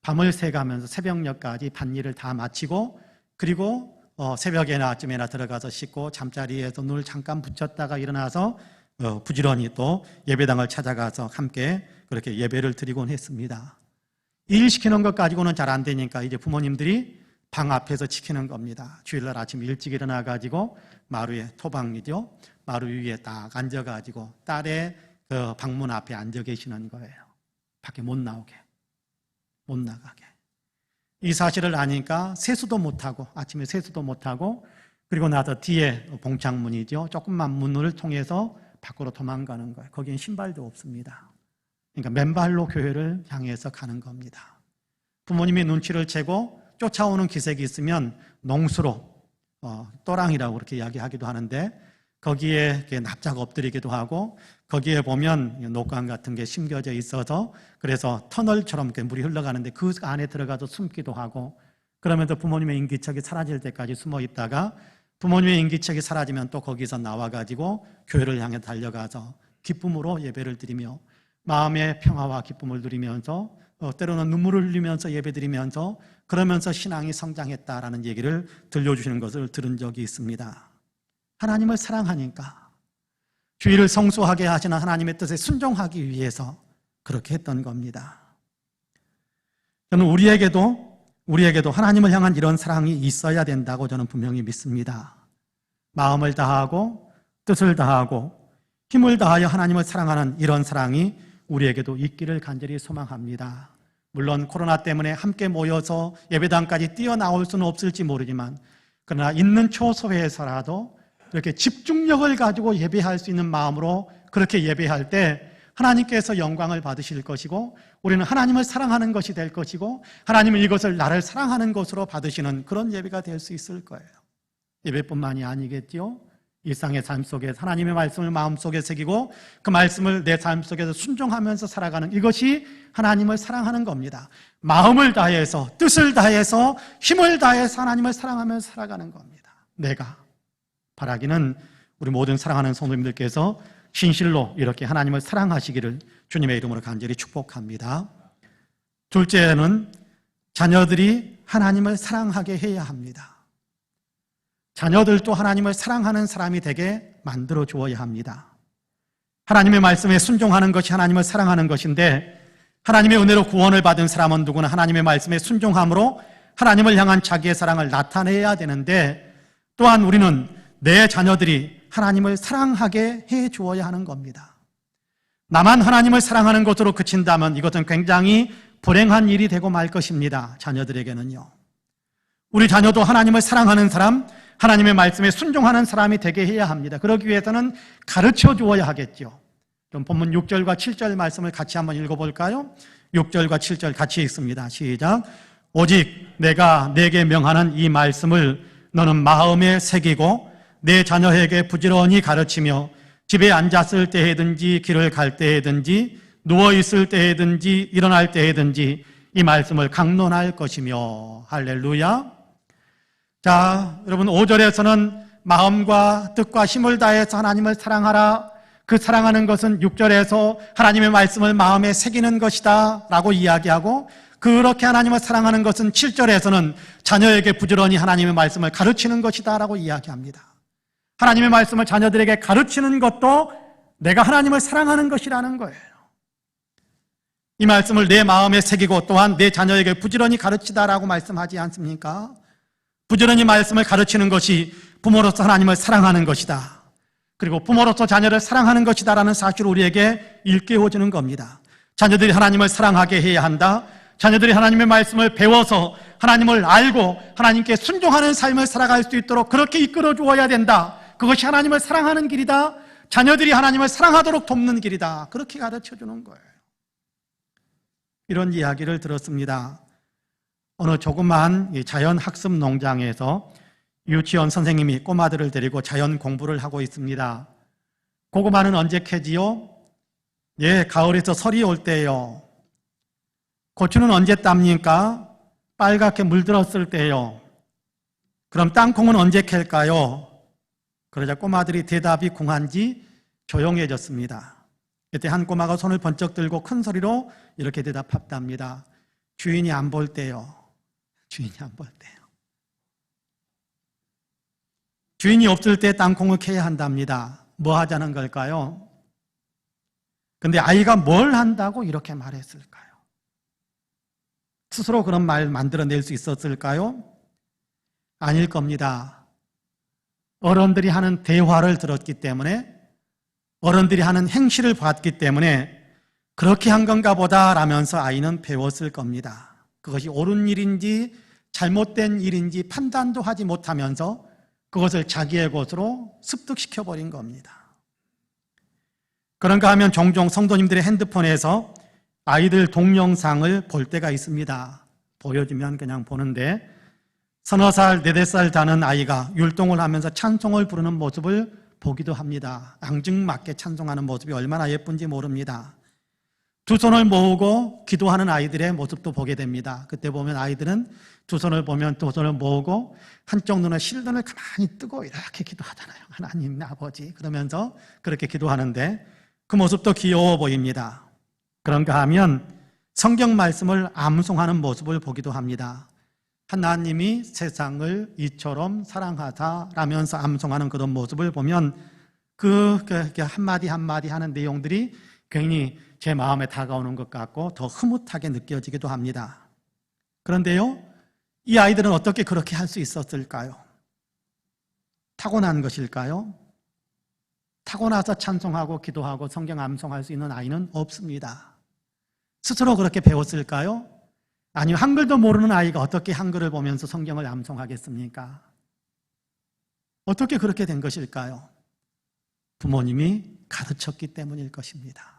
밤을 새가면서 새벽녘까지 밭일을 다 마치고 그리고 새벽에나 아침에나 들어가서 씻고 잠자리에서 눈을 잠깐 붙였다가 일어나서 부지런히 또 예배당을 찾아가서 함께 그렇게 예배를 드리곤 했습니다. 일 시키는 것 가지고는 잘 안 되니까 이제 부모님들이 방 앞에서 지키는 겁니다. 주일날 아침 일찍 일어나가지고 마루에 토방이죠. 마루 위에 딱 앉아가지고 딸의 그 방문 앞에 앉아 계시는 거예요. 밖에 못 나오게, 못 나가게. 이 사실을 아니까 세수도 못하고 아침에 세수도 못하고 그리고 나서 뒤에 봉창문이죠. 조금만 문을 통해서 밖으로 도망가는 거예요. 거기엔 신발도 없습니다. 그러니까 맨발로 교회를 향해서 가는 겁니다. 부모님이 눈치를 채고 쫓아오는 기색이 있으면 농수로 또랑이라고 그렇게 이야기하기도 하는데 거기에 납작 엎드리기도 하고 거기에 보면 녹강 같은 게 심겨져 있어서 그래서 터널처럼 물이 흘러가는데 그 안에 들어가서 숨기도 하고 그러면서 부모님의 인기척이 사라질 때까지 숨어 있다가 부모님의 인기척이 사라지면 또 거기서 나와가지고 교회를 향해 달려가서 기쁨으로 예배를 드리며 마음의 평화와 기쁨을 누리면서 때로는 눈물을 흘리면서 예배드리면서 그러면서 신앙이 성장했다라는 얘기를 들려주시는 것을 들은 적이 있습니다. 하나님을 사랑하니까 주일을 성수하게 하시는 하나님의 뜻에 순종하기 위해서 그렇게 했던 겁니다. 저는 우리에게도 하나님을 향한 이런 사랑이 있어야 된다고 저는 분명히 믿습니다. 마음을 다하고 뜻을 다하고 힘을 다하여 하나님을 사랑하는 이런 사랑이 우리에게도 있기를 간절히 소망합니다. 물론 코로나 때문에 함께 모여서 예배당까지 뛰어나올 수는 없을지 모르지만 그러나 있는 초소에서라도 이렇게 집중력을 가지고 예배할 수 있는 마음으로 그렇게 예배할 때 하나님께서 영광을 받으실 것이고 우리는 하나님을 사랑하는 것이 될 것이고 하나님은 이것을 나를 사랑하는 것으로 받으시는 그런 예배가 될 수 있을 거예요. 예배뿐만이 아니겠지요. 일상의 삶 속에서 하나님의 말씀을 마음속에 새기고 그 말씀을 내 삶 속에서 순종하면서 살아가는 이것이 하나님을 사랑하는 겁니다. 마음을 다해서 뜻을 다해서 힘을 다해서 하나님을 사랑하면서 살아가는 겁니다. 내가 바라기는 우리 모든 사랑하는 성도님들께서 진실로 이렇게 하나님을 사랑하시기를 주님의 이름으로 간절히 축복합니다. 둘째는 자녀들이 하나님을 사랑하게 해야 합니다. 자녀들도 하나님을 사랑하는 사람이 되게 만들어 주어야 합니다. 하나님의 말씀에 순종하는 것이 하나님을 사랑하는 것인데 하나님의 은혜로 구원을 받은 사람은 누구나 하나님의 말씀에 순종함으로 하나님을 향한 자기의 사랑을 나타내야 되는데 또한 우리는 내 자녀들이 하나님을 사랑하게 해 주어야 하는 겁니다. 나만 하나님을 사랑하는 것으로 그친다면 이것은 굉장히 불행한 일이 되고 말 것입니다. 자녀들에게는요. 우리 자녀도 하나님을 사랑하는 사람, 하나님의 말씀에 순종하는 사람이 되게 해야 합니다. 그러기 위해서는 가르쳐 주어야 하겠죠. 그럼 본문 6절과 7절 말씀을 같이 한번 읽어볼까요? 6절과 7절 같이 읽습니다. 시작. 오직 내가 내게 명하는 이 말씀을 너는 마음에 새기고 내 자녀에게 부지런히 가르치며 집에 앉았을 때에든지 길을 갈 때에든지 누워있을 때에든지 일어날 때에든지 이 말씀을 강론할 것이며 할렐루야. 자, 여러분 5절에서는 마음과 뜻과 힘을 다해서 하나님을 사랑하라. 그 사랑하는 것은 6절에서 하나님의 말씀을 마음에 새기는 것이다 라고 이야기하고 그렇게 하나님을 사랑하는 것은 7절에서는 자녀에게 부지런히 하나님의 말씀을 가르치는 것이다 라고 이야기합니다. 하나님의 말씀을 자녀들에게 가르치는 것도 내가 하나님을 사랑하는 것이라는 거예요. 이 말씀을 내 마음에 새기고 또한 내 자녀에게 부지런히 가르치다라고 말씀하지 않습니까? 부지런히 말씀을 가르치는 것이 부모로서 하나님을 사랑하는 것이다. 그리고 부모로서 자녀를 사랑하는 것이다라는 사실을 우리에게 일깨워주는 겁니다. 자녀들이 하나님을 사랑하게 해야 한다. 자녀들이 하나님의 말씀을 배워서 하나님을 알고 하나님께 순종하는 삶을 살아갈 수 있도록 그렇게 이끌어 주어야 된다. 그것이 하나님을 사랑하는 길이다. 자녀들이 하나님을 사랑하도록 돕는 길이다. 그렇게 가르쳐 주는 거예요. 이런 이야기를 들었습니다. 어느 조그만 자연학습 농장에서 유치원 선생님이 꼬마들을 데리고 자연 공부를 하고 있습니다. 고구마는 언제 캐지요? 예, 가을에서 설이 올 때요. 고추는 언제 땁니까? 빨갛게 물들었을 때요. 그럼 땅콩은 언제 캘까요? 그러자 꼬마들이 대답이 궁한지 조용해졌습니다. 이때 한 꼬마가 손을 번쩍 들고 큰 소리로 이렇게 대답합답니다. 주인이 안 볼 때요. 주인이 안 볼 때요. 주인이 없을 때 땅콩을 캐야 한답니다. 뭐 하자는 걸까요? 근데 아이가 뭘 한다고 이렇게 말했을까요? 스스로 그런 말 만들어낼 수 있었을까요? 아닐 겁니다. 어른들이 하는 대화를 들었기 때문에, 어른들이 하는 행실을 봤기 때문에 그렇게 한 건가 보다 라면서 아이는 배웠을 겁니다. 그것이 옳은 일인지 잘못된 일인지 판단도 하지 못하면서 그것을 자기의 것으로 습득시켜버린 겁니다. 그런가 하면 종종 성도님들의 핸드폰에서 아이들 동영상을 볼 때가 있습니다. 보여주면 그냥 보는데 서너 살, 네댓 살 다는 아이가 율동을 하면서 찬송을 부르는 모습을 보기도 합니다. 앙증맞게 찬송하는 모습이 얼마나 예쁜지 모릅니다. 두 손을 모으고 기도하는 아이들의 모습도 보게 됩니다. 그때 보면 아이들은 두 손을 보면 두 손을 모으고 한쪽 눈에 실눈을 가만히 뜨고 이렇게 기도하잖아요. 하나님 아버지 그러면서 그렇게 기도하는데 그 모습도 귀여워 보입니다. 그런가 하면 성경 말씀을 암송하는 모습을 보기도 합니다. 하나님이 세상을 이처럼 사랑하사 라면서 암송하는 그런 모습을 보면 그 한마디 한마디 하는 내용들이 괜히 제 마음에 다가오는 것 같고 더 흐뭇하게 느껴지기도 합니다. 그런데요, 이 아이들은 어떻게 그렇게 할 수 있었을까요? 타고난 것일까요? 타고나서 찬송하고 기도하고 성경 암송할 수 있는 아이는 없습니다. 스스로 그렇게 배웠을까요? 아니요, 한글도 모르는 아이가 어떻게 한글을 보면서 성경을 암송하겠습니까? 어떻게 그렇게 된 것일까요? 부모님이 가르쳤기 때문일 것입니다.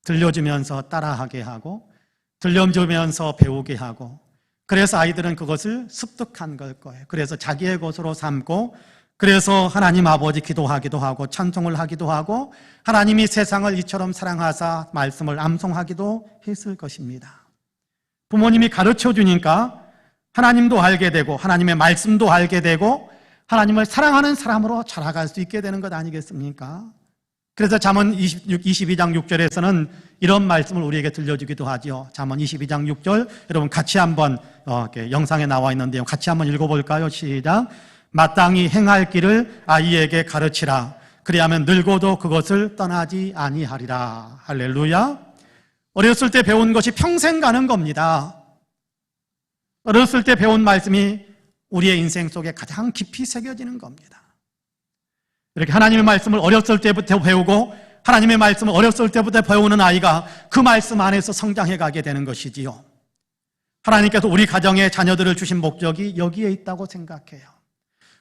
들려주면서 따라하게 하고 들려주면서 배우게 하고 그래서 아이들은 그것을 습득한 걸 거예요. 그래서 자기의 것으로 삼고 그래서 하나님 아버지 기도하기도 하고 찬송을 하기도 하고 하나님이 세상을 이처럼 사랑하사 말씀을 암송하기도 했을 것입니다. 부모님이 가르쳐 주니까 하나님도 알게 되고 하나님의 말씀도 알게 되고 하나님을 사랑하는 사람으로 자라갈 수 있게 되는 것 아니겠습니까? 그래서 잠언 22장 6절에서는 이런 말씀을 우리에게 들려주기도 하죠. 잠언 22장 6절 여러분 같이 한번 영상에 나와 있는데요. 같이 한번 읽어볼까요? 시작. 마땅히 행할 길을 아이에게 가르치라. 그리하면 늙어도 그것을 떠나지 아니하리라. 할렐루야. 어렸을 때 배운 것이 평생 가는 겁니다. 어렸을 때 배운 말씀이 우리의 인생 속에 가장 깊이 새겨지는 겁니다. 이렇게 하나님의 말씀을 어렸을 때부터 배우고 하나님의 말씀을 어렸을 때부터 배우는 아이가 그 말씀 안에서 성장해 가게 되는 것이지요. 하나님께서 우리 가정에 자녀들을 주신 목적이 여기에 있다고 생각해요.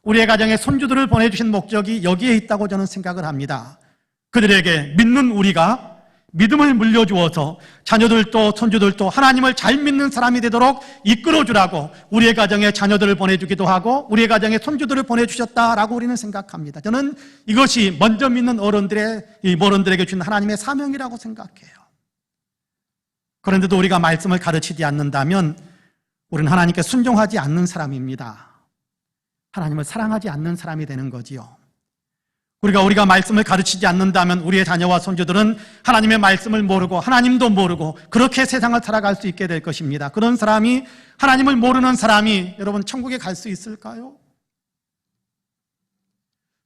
우리의 가정에 손주들을 보내주신 목적이 여기에 있다고 저는 생각을 합니다. 그들에게 믿는 우리가 믿음을 물려주어서 자녀들도 손주들도 하나님을 잘 믿는 사람이 되도록 이끌어주라고 우리의 가정에 자녀들을 보내주기도 하고 우리의 가정에 손주들을 보내주셨다라고 우리는 생각합니다. 저는 이것이 먼저 믿는 어른들에게 준 하나님의 사명이라고 생각해요. 그런데도 우리가 말씀을 가르치지 않는다면 우리는 하나님께 순종하지 않는 사람입니다. 하나님을 사랑하지 않는 사람이 되는 거지요. 우리가 말씀을 가르치지 않는다면 우리의 자녀와 손주들은 하나님의 말씀을 모르고 하나님도 모르고 그렇게 세상을 살아갈 수 있게 될 것입니다. 그런 사람이 하나님을 모르는 사람이 여러분 천국에 갈 수 있을까요?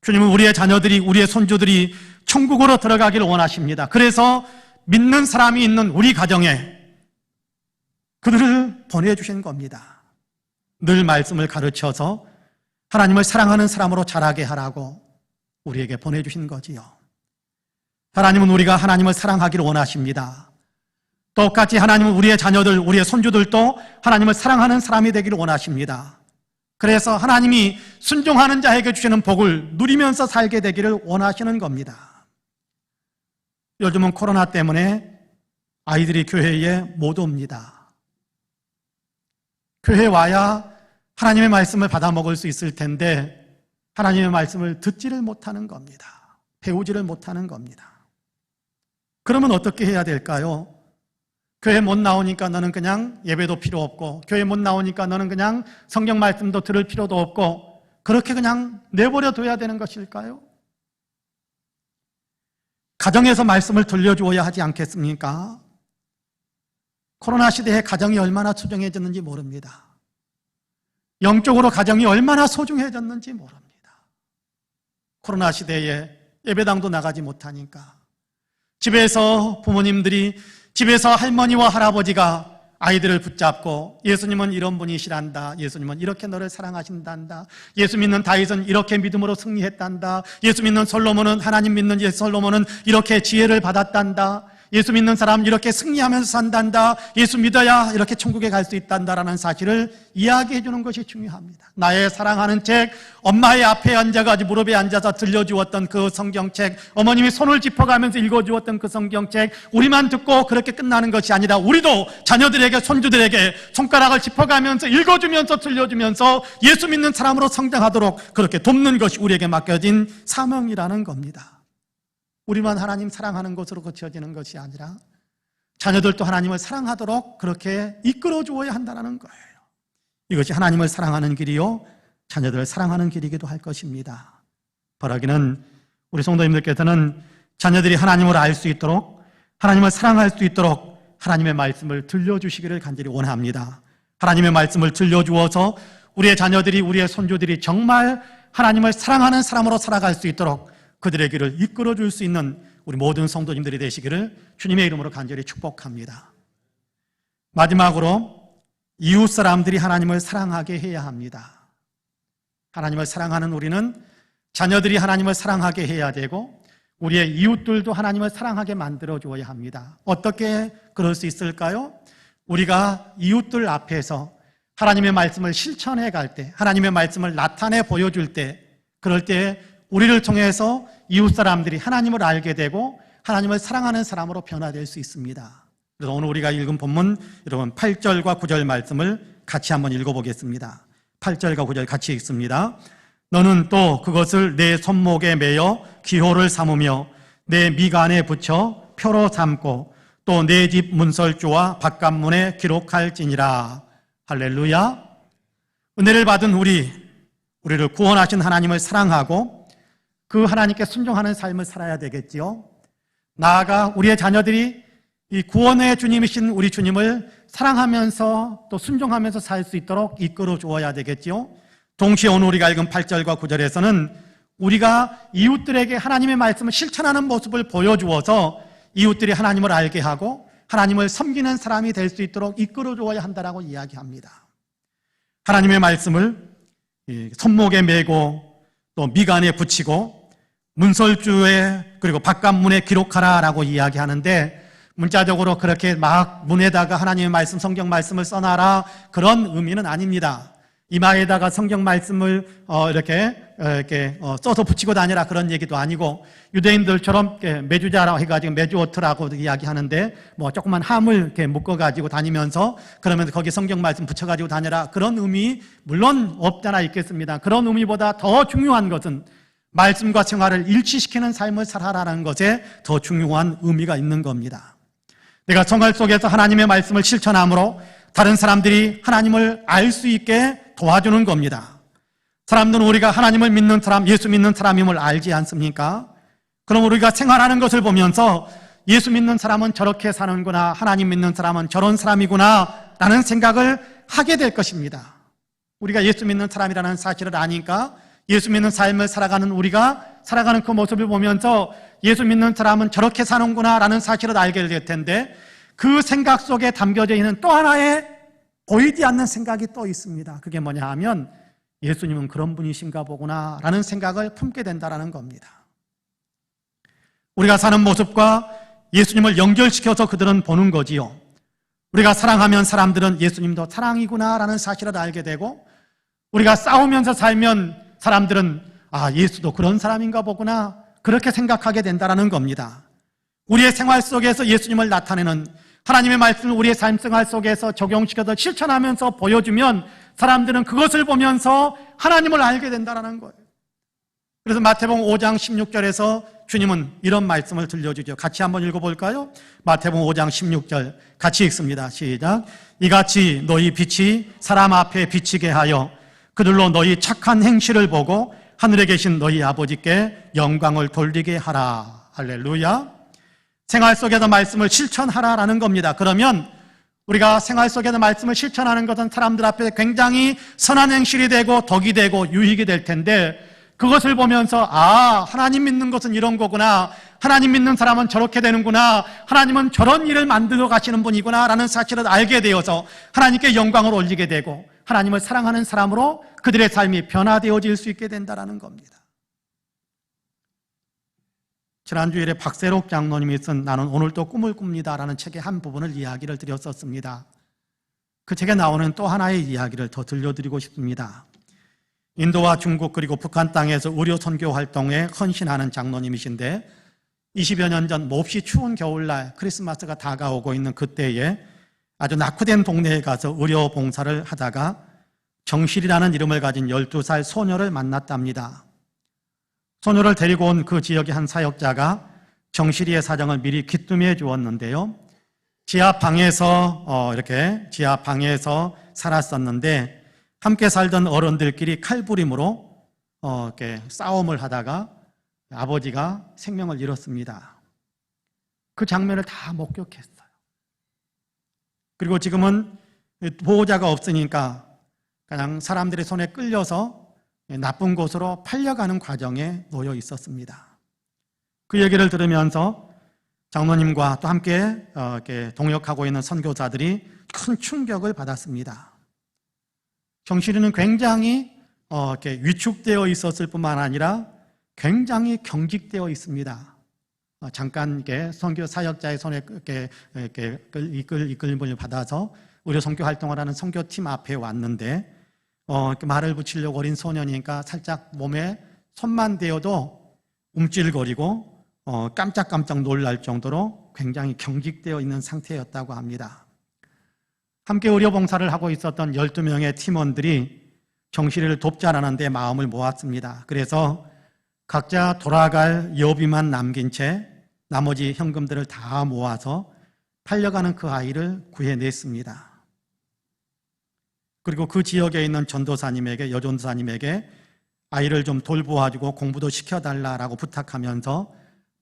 주님은 우리의 자녀들이 우리의 손주들이 천국으로 들어가기를 원하십니다. 그래서 믿는 사람이 있는 우리 가정에 그들을 보내주신 겁니다. 늘 말씀을 가르쳐서 하나님을 사랑하는 사람으로 자라게 하라고 우리에게 보내주신 거지요. 하나님은 우리가 하나님을 사랑하기를 원하십니다. 똑같이 하나님은 우리의 자녀들, 우리의 손주들도 하나님을 사랑하는 사람이 되기를 원하십니다. 그래서 하나님이 순종하는 자에게 주시는 복을 누리면서 살게 되기를 원하시는 겁니다. 요즘은 코로나 때문에 아이들이 교회에 못 옵니다. 교회에 와야 하나님의 말씀을 받아 먹을 수 있을 텐데 하나님의 말씀을 듣지를 못하는 겁니다. 배우지를 못하는 겁니다. 그러면 어떻게 해야 될까요? 교회 못 나오니까 너는 그냥 예배도 필요 없고, 교회 못 나오니까 너는 그냥 성경 말씀도 들을 필요도 없고, 그렇게 그냥 내버려 둬야 되는 것일까요? 가정에서 말씀을 들려주어야 하지 않겠습니까? 코로나 시대에 가정이 얼마나 소중해졌는지 모릅니다. 영적으로 가정이 얼마나 소중해졌는지 모릅니다. 코로나 시대에 예배당도 나가지 못하니까 집에서 부모님들이, 집에서 할머니와 할아버지가 아이들을 붙잡고 예수님은 이런 분이시란다, 예수님은 이렇게 너를 사랑하신단다, 예수 믿는 다윗은 이렇게 믿음으로 승리했단다, 예수 믿는 솔로몬은, 하나님 믿는 솔로몬은 이렇게 지혜를 받았단다, 예수 믿는 사람 이렇게 승리하면서 산단다, 예수 믿어야 이렇게 천국에 갈 수 있단다라는 사실을 이야기해 주는 것이 중요합니다. 나의 사랑하는 책, 엄마의 앞에 앉아가지고 무릎에 앉아서 들려주었던 그 성경책, 어머님이 손을 짚어가면서 읽어주었던 그 성경책, 우리만 듣고 그렇게 끝나는 것이 아니라 우리도 자녀들에게, 손주들에게 손가락을 짚어가면서 읽어주면서 들려주면서 예수 믿는 사람으로 성장하도록 그렇게 돕는 것이 우리에게 맡겨진 사명이라는 겁니다. 우리만 하나님 사랑하는 것으로 그쳐지는 것이 아니라 자녀들도 하나님을 사랑하도록 그렇게 이끌어 주어야 한다는 거예요. 이것이 하나님을 사랑하는 길이요, 자녀들을 사랑하는 길이기도 할 것입니다. 바라기는 우리 성도님들께서는 자녀들이 하나님을 알 수 있도록, 하나님을 사랑할 수 있도록 하나님의 말씀을 들려주시기를 간절히 원합니다. 하나님의 말씀을 들려주어서 우리의 자녀들이, 우리의 손주들이 정말 하나님을 사랑하는 사람으로 살아갈 수 있도록 그들의 길을 이끌어 줄 수 있는 우리 모든 성도님들이 되시기를 주님의 이름으로 간절히 축복합니다. 마지막으로 이웃 사람들이 하나님을 사랑하게 해야 합니다. 하나님을 사랑하는 우리는 자녀들이 하나님을 사랑하게 해야 되고 우리의 이웃들도 하나님을 사랑하게 만들어 주어야 합니다. 어떻게 그럴 수 있을까요? 우리가 이웃들 앞에서 하나님의 말씀을 실천해 갈 때, 하나님의 말씀을 나타내 보여줄 때, 그럴 때 우리를 통해서 이웃 사람들이 하나님을 알게 되고 하나님을 사랑하는 사람으로 변화될 수 있습니다. 그래서 오늘 우리가 읽은 본문, 여러분 8절과 9절 말씀을 같이 한번 읽어보겠습니다. 8절과 9절 같이 읽습니다. 너는 또 그것을 내 손목에 매어 기호를 삼으며 내 미간에 붙여 표로 삼고 또 내 집 문설주와 바깥문에 기록할지니라. 할렐루야. 은혜를 받은 우리를 구원하신 하나님을 사랑하고 그 하나님께 순종하는 삶을 살아야 되겠지요. 나아가 우리의 자녀들이 이 구원의 주님이신 우리 주님을 사랑하면서 또 순종하면서 살 수 있도록 이끌어 주어야 되겠지요. 동시에 오늘 우리가 읽은 8절과 9절에서는 우리가 이웃들에게 하나님의 말씀을 실천하는 모습을 보여주어서 이웃들이 하나님을 알게 하고 하나님을 섬기는 사람이 될 수 있도록 이끌어 주어야 한다라고 이야기합니다. 하나님의 말씀을 손목에 메고 또 미간에 붙이고 문설주에 그리고 바깥문에 기록하라라고 이야기하는데, 문자적으로 그렇게 막 문에다가 하나님의 말씀, 성경 말씀을 써놔라 그런 의미는 아닙니다. 이마에다가 성경 말씀을 이렇게 써서 붙이고 다니라 그런 얘기도 아니고, 유대인들처럼 메주자라고 해가지고 메주오트라고 이야기하는데 뭐 조그만 함을 이렇게 묶어가지고 다니면서 그러면서 거기 성경 말씀 붙여가지고 다니라 그런 의미 물론 없잖아 있겠습니다. 그런 의미보다 더 중요한 것은 말씀과 생활을 일치시키는 삶을 살아라는 것에 더 중요한 의미가 있는 겁니다. 내가 생활 속에서 하나님의 말씀을 실천함으로 다른 사람들이 하나님을 알 수 있게 도와주는 겁니다. 사람들은 우리가 하나님을 믿는 사람, 예수 믿는 사람임을 알지 않습니까? 그럼 우리가 생활하는 것을 보면서 예수 믿는 사람은 저렇게 사는구나, 하나님 믿는 사람은 저런 사람이구나 라는 생각을 하게 될 것입니다. 우리가 예수 믿는 사람이라는 사실을 아니까 예수 믿는 삶을 살아가는 우리가 살아가는 그 모습을 보면서 예수 믿는 사람은 저렇게 사는구나 라는 사실을 알게 될 텐데, 그 생각 속에 담겨져 있는 또 하나의 보이지 않는 생각이 또 있습니다. 그게 뭐냐 하면 예수님은 그런 분이신가 보구나 라는 생각을 품게 된다는 겁니다. 우리가 사는 모습과 예수님을 연결시켜서 그들은 보는 거지요. 우리가 사랑하면 사람들은 예수님도 사랑이구나 라는 사실을 알게 되고, 우리가 싸우면서 살면 사람들은 예수도 그런 사람인가 보구나 그렇게 생각하게 된다는 겁니다. 우리의 생활 속에서 예수님을 나타내는 하나님의 말씀을 우리의 삶 생활 속에서 적용시켜서 실천하면서 보여주면 사람들은 그것을 보면서 하나님을 알게 된다는 거예요. 그래서 마태복음 5장 16절에서 주님은 이런 말씀을 들려주죠. 같이 한번 읽어볼까요? 마태복음 5장 16절 같이 읽습니다. 시작. 이같이 너희 빛이 사람 앞에 비치게 하여 그들로 너희 착한 행실을 보고 하늘에 계신 너희 아버지께 영광을 돌리게 하라. 할렐루야. 생활 속에서 말씀을 실천하라라는 겁니다. 그러면 우리가 생활 속에서 말씀을 실천하는 것은 사람들 앞에 굉장히 선한 행실이 되고 덕이 되고 유익이 될 텐데, 그것을 보면서 하나님 믿는 것은 이런 거구나, 하나님 믿는 사람은 저렇게 되는구나, 하나님은 저런 일을 만들어 가시는 분이구나 라는 사실을 알게 되어서 하나님께 영광을 올리게 되고 하나님을 사랑하는 사람으로 그들의 삶이 변화되어질 수 있게 된다는 겁니다. 지난주일에 박세록 장로님이 쓴 나는 오늘도 꿈을 꿉니다 라는 책의 한 부분을 이야기를 드렸었습니다. 그 책에 나오는 또 하나의 이야기를 더 들려드리고 싶습니다. 인도와 중국 그리고 북한 땅에서 의료 선교 활동에 헌신하는 장로님이신데 20여 년 전 몹시 추운 겨울날 크리스마스가 다가오고 있는 그때에 아주 낙후된 동네에 가서 의료 봉사를 하다가 정실이라는 이름을 가진 12살 소녀를 만났답니다. 소녀를 데리고 온 그 지역의 한 사역자가 정실이의 사정을 미리 귀뜸해 주었는데요. 지하방에서 살았었는데 함께 살던 어른들끼리 칼부림으로 이렇게 싸움을 하다가 아버지가 생명을 잃었습니다. 그 장면을 다 목격했어요. 그리고 지금은 보호자가 없으니까 그냥 사람들의 손에 끌려서 나쁜 곳으로 팔려가는 과정에 놓여 있었습니다. 그 얘기를 들으면서 장로님과 또 함께 이렇게 동역하고 있는 선교사들이 큰 충격을 받았습니다. 정실이는 굉장히 이렇게 위축되어 있었을 뿐만 아니라 굉장히 경직되어 있습니다. 잠깐 이렇게 선교 사역자의 손에 이렇게 이끌림을 받아서 의료 선교 활동을 하는 선교팀 앞에 왔는데 이렇게 말을 붙이려고 어린 소년이니까 살짝 몸에 손만 대어도 움찔거리고 깜짝깜짝 놀랄 정도로 굉장히 경직되어 있는 상태였다고 합니다. 함께 의료 봉사를 하고 있었던 12명의 팀원들이 정실이를 돕자라는 데 마음을 모았습니다. 그래서 각자 돌아갈 여비만 남긴 채 나머지 현금들을 다 모아서 팔려가는 그 아이를 구해냈습니다. 그리고 그 지역에 있는 전도사님에게, 여전도사님에게 아이를 좀 돌보아주고 공부도 시켜달라고 부탁하면서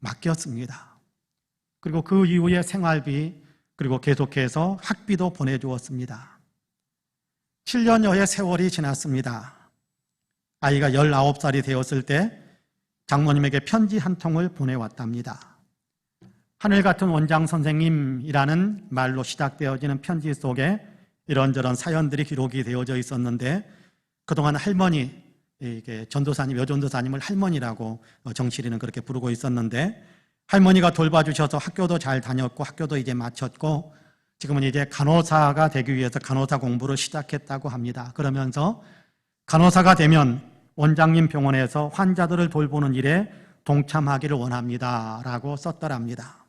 맡겼습니다. 그리고 그 이후에 생활비, 그리고 계속해서 학비도 보내주었습니다. 7년여의 세월이 지났습니다. 아이가 19살이 되었을 때 장모님에게 편지 한 통을 보내왔답니다. 하늘 같은 원장 선생님이라는 말로 시작되어지는 편지 속에 이런저런 사연들이 기록이 되어져 있었는데, 그동안 할머니, 전도사님, 여전도사님을 할머니라고 정실이는 그렇게 부르고 있었는데, 할머니가 돌봐주셔서 학교도 잘 다녔고 학교도 이제 마쳤고 지금은 이제 간호사가 되기 위해서 간호사 공부를 시작했다고 합니다. 그러면서 간호사가 되면 원장님 병원에서 환자들을 돌보는 일에 동참하기를 원합니다 라고 썼더랍니다.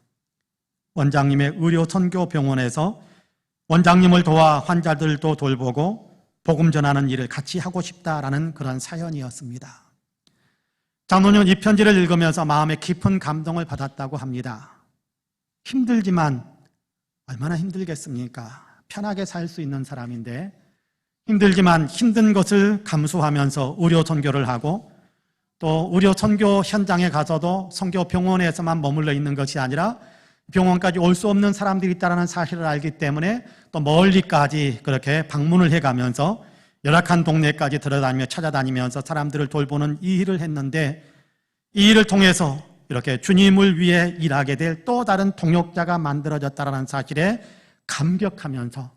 원장님의 의료 선교 병원에서 원장님을 도와 환자들도 돌보고 복음 전하는 일을 같이 하고 싶다라는 그런 사연이었습니다. 장로님은 이 편지를 읽으면서 마음에 깊은 감동을 받았다고 합니다. 힘들지만 얼마나 힘들겠습니까? 편하게 살 수 있는 사람인데 힘들지만 힘든 것을 감수하면서 의료 선교를 하고 또 의료 선교 현장에 가서도 선교 병원에서만 머물러 있는 것이 아니라 병원까지 올 수 없는 사람들이 있다는 사실을 알기 때문에 또 멀리까지 그렇게 방문을 해가면서 열악한 동네까지 들어다니며 찾아다니면서 사람들을 돌보는 이 일을 했는데, 이 일을 통해서 이렇게 주님을 위해 일하게 될 또 다른 동역자가 만들어졌다는 사실에 감격하면서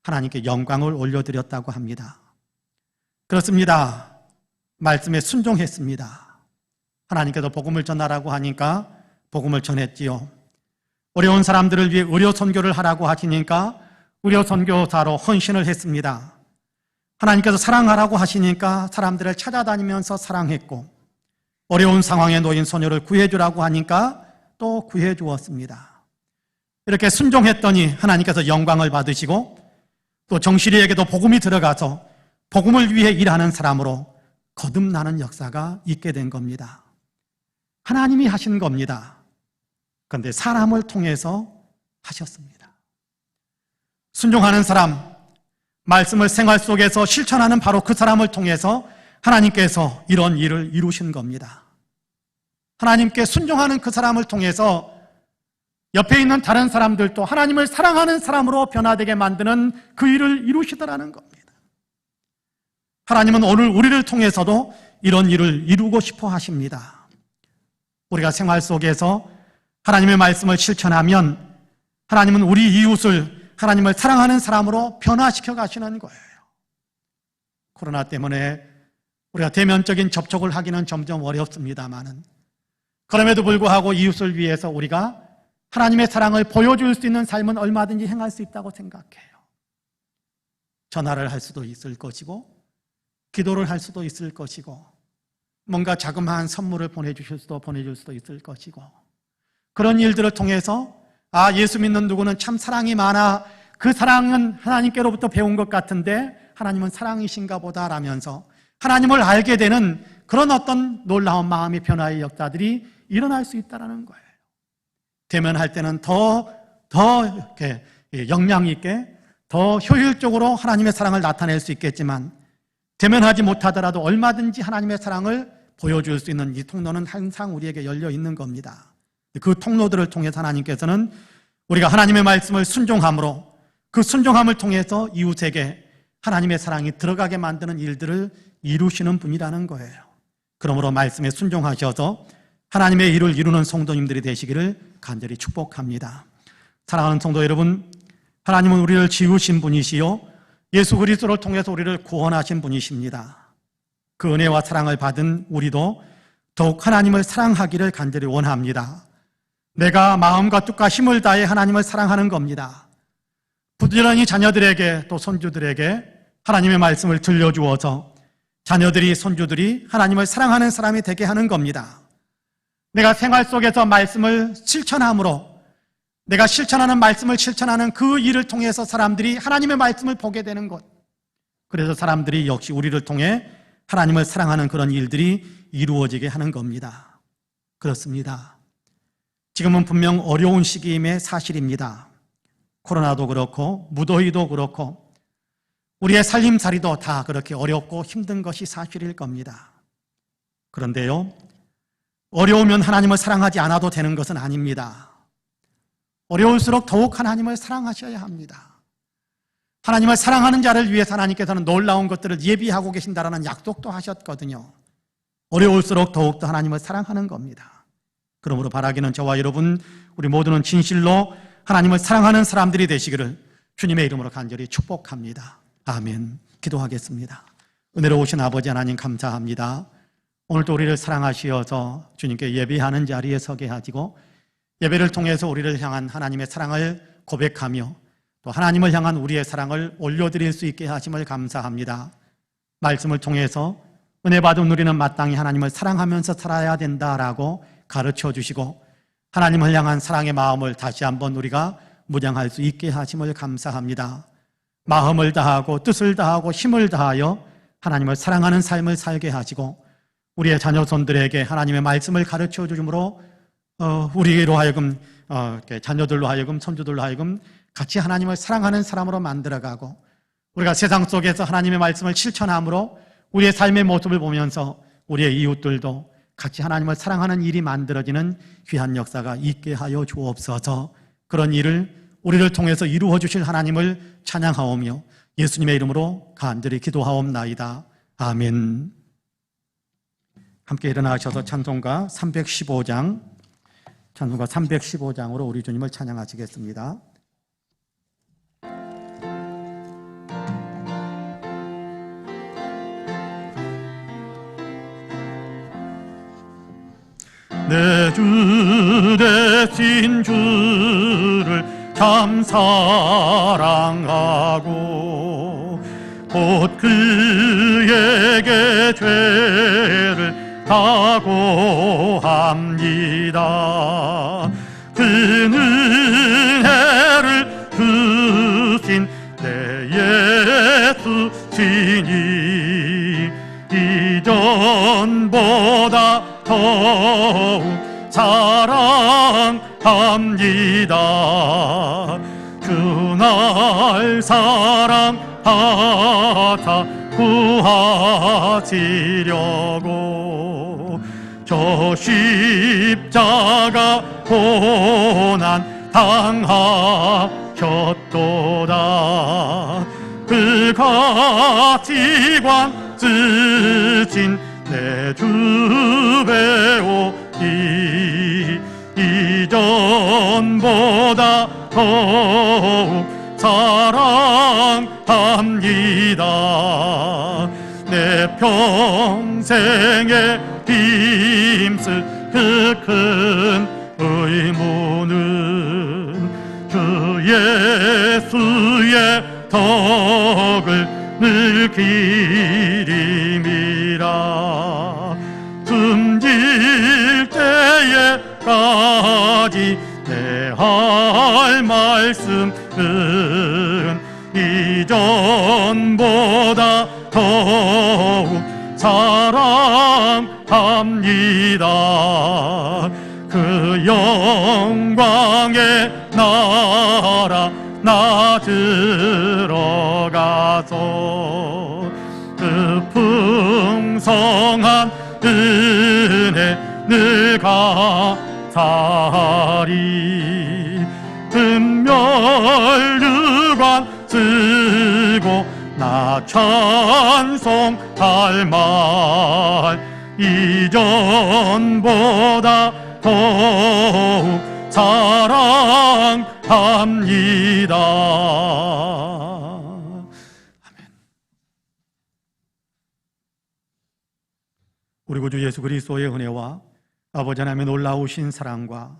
하나님께 영광을 올려드렸다고 합니다. 그렇습니다. 말씀에 순종했습니다. 하나님께서 복음을 전하라고 하니까 복음을 전했지요. 어려운 사람들을 위해 의료 선교를 하라고 하시니까 의료 선교사로 헌신을 했습니다. 하나님께서 사랑하라고 하시니까 사람들을 찾아다니면서 사랑했고, 어려운 상황에 놓인 소녀를 구해주라고 하니까 또 구해주었습니다. 이렇게 순종했더니 하나님께서 영광을 받으시고 또 정실이에게도 복음이 들어가서 복음을 위해 일하는 사람으로 거듭나는 역사가 있게 된 겁니다. 하나님이 하신 겁니다. 그런데 사람을 통해서 하셨습니다. 순종하는 사람, 말씀을 생활 속에서 실천하는 바로 그 사람을 통해서 하나님께서 이런 일을 이루신 겁니다. 하나님께 순종하는 그 사람을 통해서 옆에 있는 다른 사람들도 하나님을 사랑하는 사람으로 변화되게 만드는 그 일을 이루시더라는 겁니다. 하나님은 오늘 우리를 통해서도 이런 일을 이루고 싶어 하십니다. 우리가 생활 속에서 하나님의 말씀을 실천하면 하나님은 우리 이웃을 하나님을 사랑하는 사람으로 변화시켜 가시는 거예요. 코로나 때문에 우리가 대면적인 접촉을 하기는 점점 어렵습니다만은 그럼에도 불구하고 이웃을 위해서 우리가 하나님의 사랑을 보여줄 수 있는 삶은 얼마든지 행할 수 있다고 생각해요. 전화를 할 수도 있을 것이고 기도를 할 수도 있을 것이고 뭔가 자그마한 선물을 보내줄 수도 있을 것이고 그런 일들을 통해서 예수 믿는 누구는 참 사랑이 많아 그 사랑은 하나님께로부터 배운 것 같은데 하나님은 사랑이신가 보다 라면서 하나님을 알게 되는 그런 어떤 놀라운 마음의 변화의 역사들이 일어날 수 있다는 거예요. 대면할 때는 더 이렇게 역량 있게 더 효율적으로 하나님의 사랑을 나타낼 수 있겠지만 대면하지 못하더라도 얼마든지 하나님의 사랑을 보여줄 수 있는 이 통로는 항상 우리에게 열려 있는 겁니다. 그 통로들을 통해서 하나님께서는 우리가 하나님의 말씀을 순종함으로 그 순종함을 통해서 이웃에게 하나님의 사랑이 들어가게 만드는 일들을 이루시는 분이라는 거예요. 그러므로 말씀에 순종하셔서 하나님의 일을 이루는 성도님들이 되시기를 간절히 축복합니다. 사랑하는 성도 여러분, 하나님은 우리를 지으신 분이시요 예수 그리스도를 통해서 우리를 구원하신 분이십니다. 그 은혜와 사랑을 받은 우리도 더욱 하나님을 사랑하기를 간절히 원합니다. 내가 마음과 뜻과 힘을 다해 하나님을 사랑하는 겁니다. 부지런히 자녀들에게 또 손주들에게 하나님의 말씀을 들려주어서 자녀들이 손주들이 하나님을 사랑하는 사람이 되게 하는 겁니다. 내가 생활 속에서 말씀을 실천함으로 내가 실천하는 말씀을 실천하는 그 일을 통해서 사람들이 하나님의 말씀을 보게 되는 것. 그래서 사람들이 역시 우리를 통해 하나님을 사랑하는 그런 일들이 이루어지게 하는 겁니다. 그렇습니다. 지금은 분명 어려운 시기임의 사실입니다. 코로나도 그렇고 무더위도 그렇고 우리의 살림살이도 다 그렇게 어렵고 힘든 것이 사실일 겁니다. 그런데요, 어려우면 하나님을 사랑하지 않아도 되는 것은 아닙니다. 어려울수록 더욱 하나님을 사랑하셔야 합니다. 하나님을 사랑하는 자를 위해서 하나님께서는 놀라운 것들을 예비하고 계신다라는 약속도 하셨거든요. 어려울수록 더욱더 하나님을 사랑하는 겁니다. 그러므로 바라기는 저와 여러분 우리 모두는 진실로 하나님을 사랑하는 사람들이 되시기를 주님의 이름으로 간절히 축복합니다. 아멘. 기도하겠습니다. 은혜로우신 아버지 하나님 감사합니다. 오늘도 우리를 사랑하시어서 주님께 예배하는 자리에 서게 하시고 예배를 통해서 우리를 향한 하나님의 사랑을 고백하며 또 하나님을 향한 우리의 사랑을 올려드릴 수 있게 하심을 감사합니다. 말씀을 통해서 은혜 받은 우리는 마땅히 하나님을 사랑하면서 살아야 된다라고 가르쳐 주시고 하나님을 향한 사랑의 마음을 다시 한번 우리가 무장할 수 있게 하심을 감사합니다. 마음을 다하고 뜻을 다하고 힘을 다하여 하나님을 사랑하는 삶을 살게 하시고 우리의 자녀손들에게 하나님의 말씀을 가르쳐 주므로 우리로 하여금 자녀들로 하여금 손주들로 하여금 같이 하나님을 사랑하는 사람으로 만들어가고 우리가 세상 속에서 하나님의 말씀을 실천함으로 우리의 삶의 모습을 보면서 우리의 이웃들도 같이 하나님을 사랑하는 일이 만들어지는 귀한 역사가 있게 하여 주옵소서. 그런 일을 우리를 통해서 이루어 주실 하나님을 찬양하오며 예수님의 이름으로 간절히 기도하옵나이다. 아멘. 함께 일어나셔서 찬송가 315장으로 우리 주님을 찬양하시겠습니다. 내 주 대신 주를 참 사랑하고 곧 그에게 죄를 각오합니다. 그 은혜를 주신 내 예수시니 이전보다 더욱 사랑합니다. 그날 사랑하사 구하시려고 저 십자가 고난 당하셨도다. 그 가치관 쓰신 내 주 배우니 이전보다 더욱 사랑합니다. 내 평생에 힘쓸 그 큰 의무는 주 예수의 덕을 늘 기림이라. 숨질 때에까지 내 할 말씀은 이전보다 더욱 사랑합니다. 그 영광의 나라 나 들어가서 그 풍성한 은혜 늘 감사하리. 은멸류관 쓰고 나 찬송할 말 이전보다 더욱 사랑합니다. 아멘. 우리 구주 예수 그리스도의 은혜와 아버지 하나님의 놀라우신 사랑과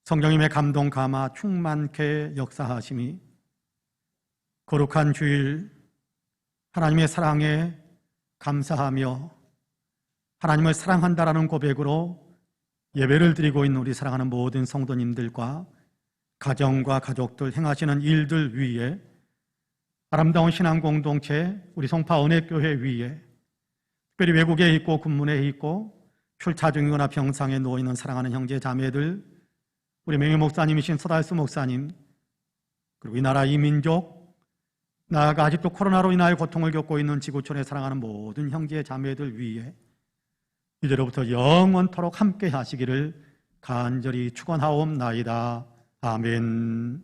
성령님의 감동 감화 충만케 역사하심이 거룩한 주일 하나님의 사랑에 감사하며 하나님을 사랑한다라는 고백으로 예배를 드리고 있는 우리 사랑하는 모든 성도님들과 가정과 가족들 행하시는 일들 위에 아름다운 신앙 공동체 우리 송파 은혜교회 위에 특별히 외국에 있고 군문에 있고 출타 중이거나 병상에 누워있는 사랑하는 형제 자매들, 우리 명예 목사님이신 서달수 목사님, 그리고 이 나라 이 민족, 나아가 아직도 코로나로 인하여 고통을 겪고 있는 지구촌에 사랑하는 모든 형제 자매들 위에 이제로부터 영원토록 함께 하시기를 간절히 축원하옵나이다. 아멘.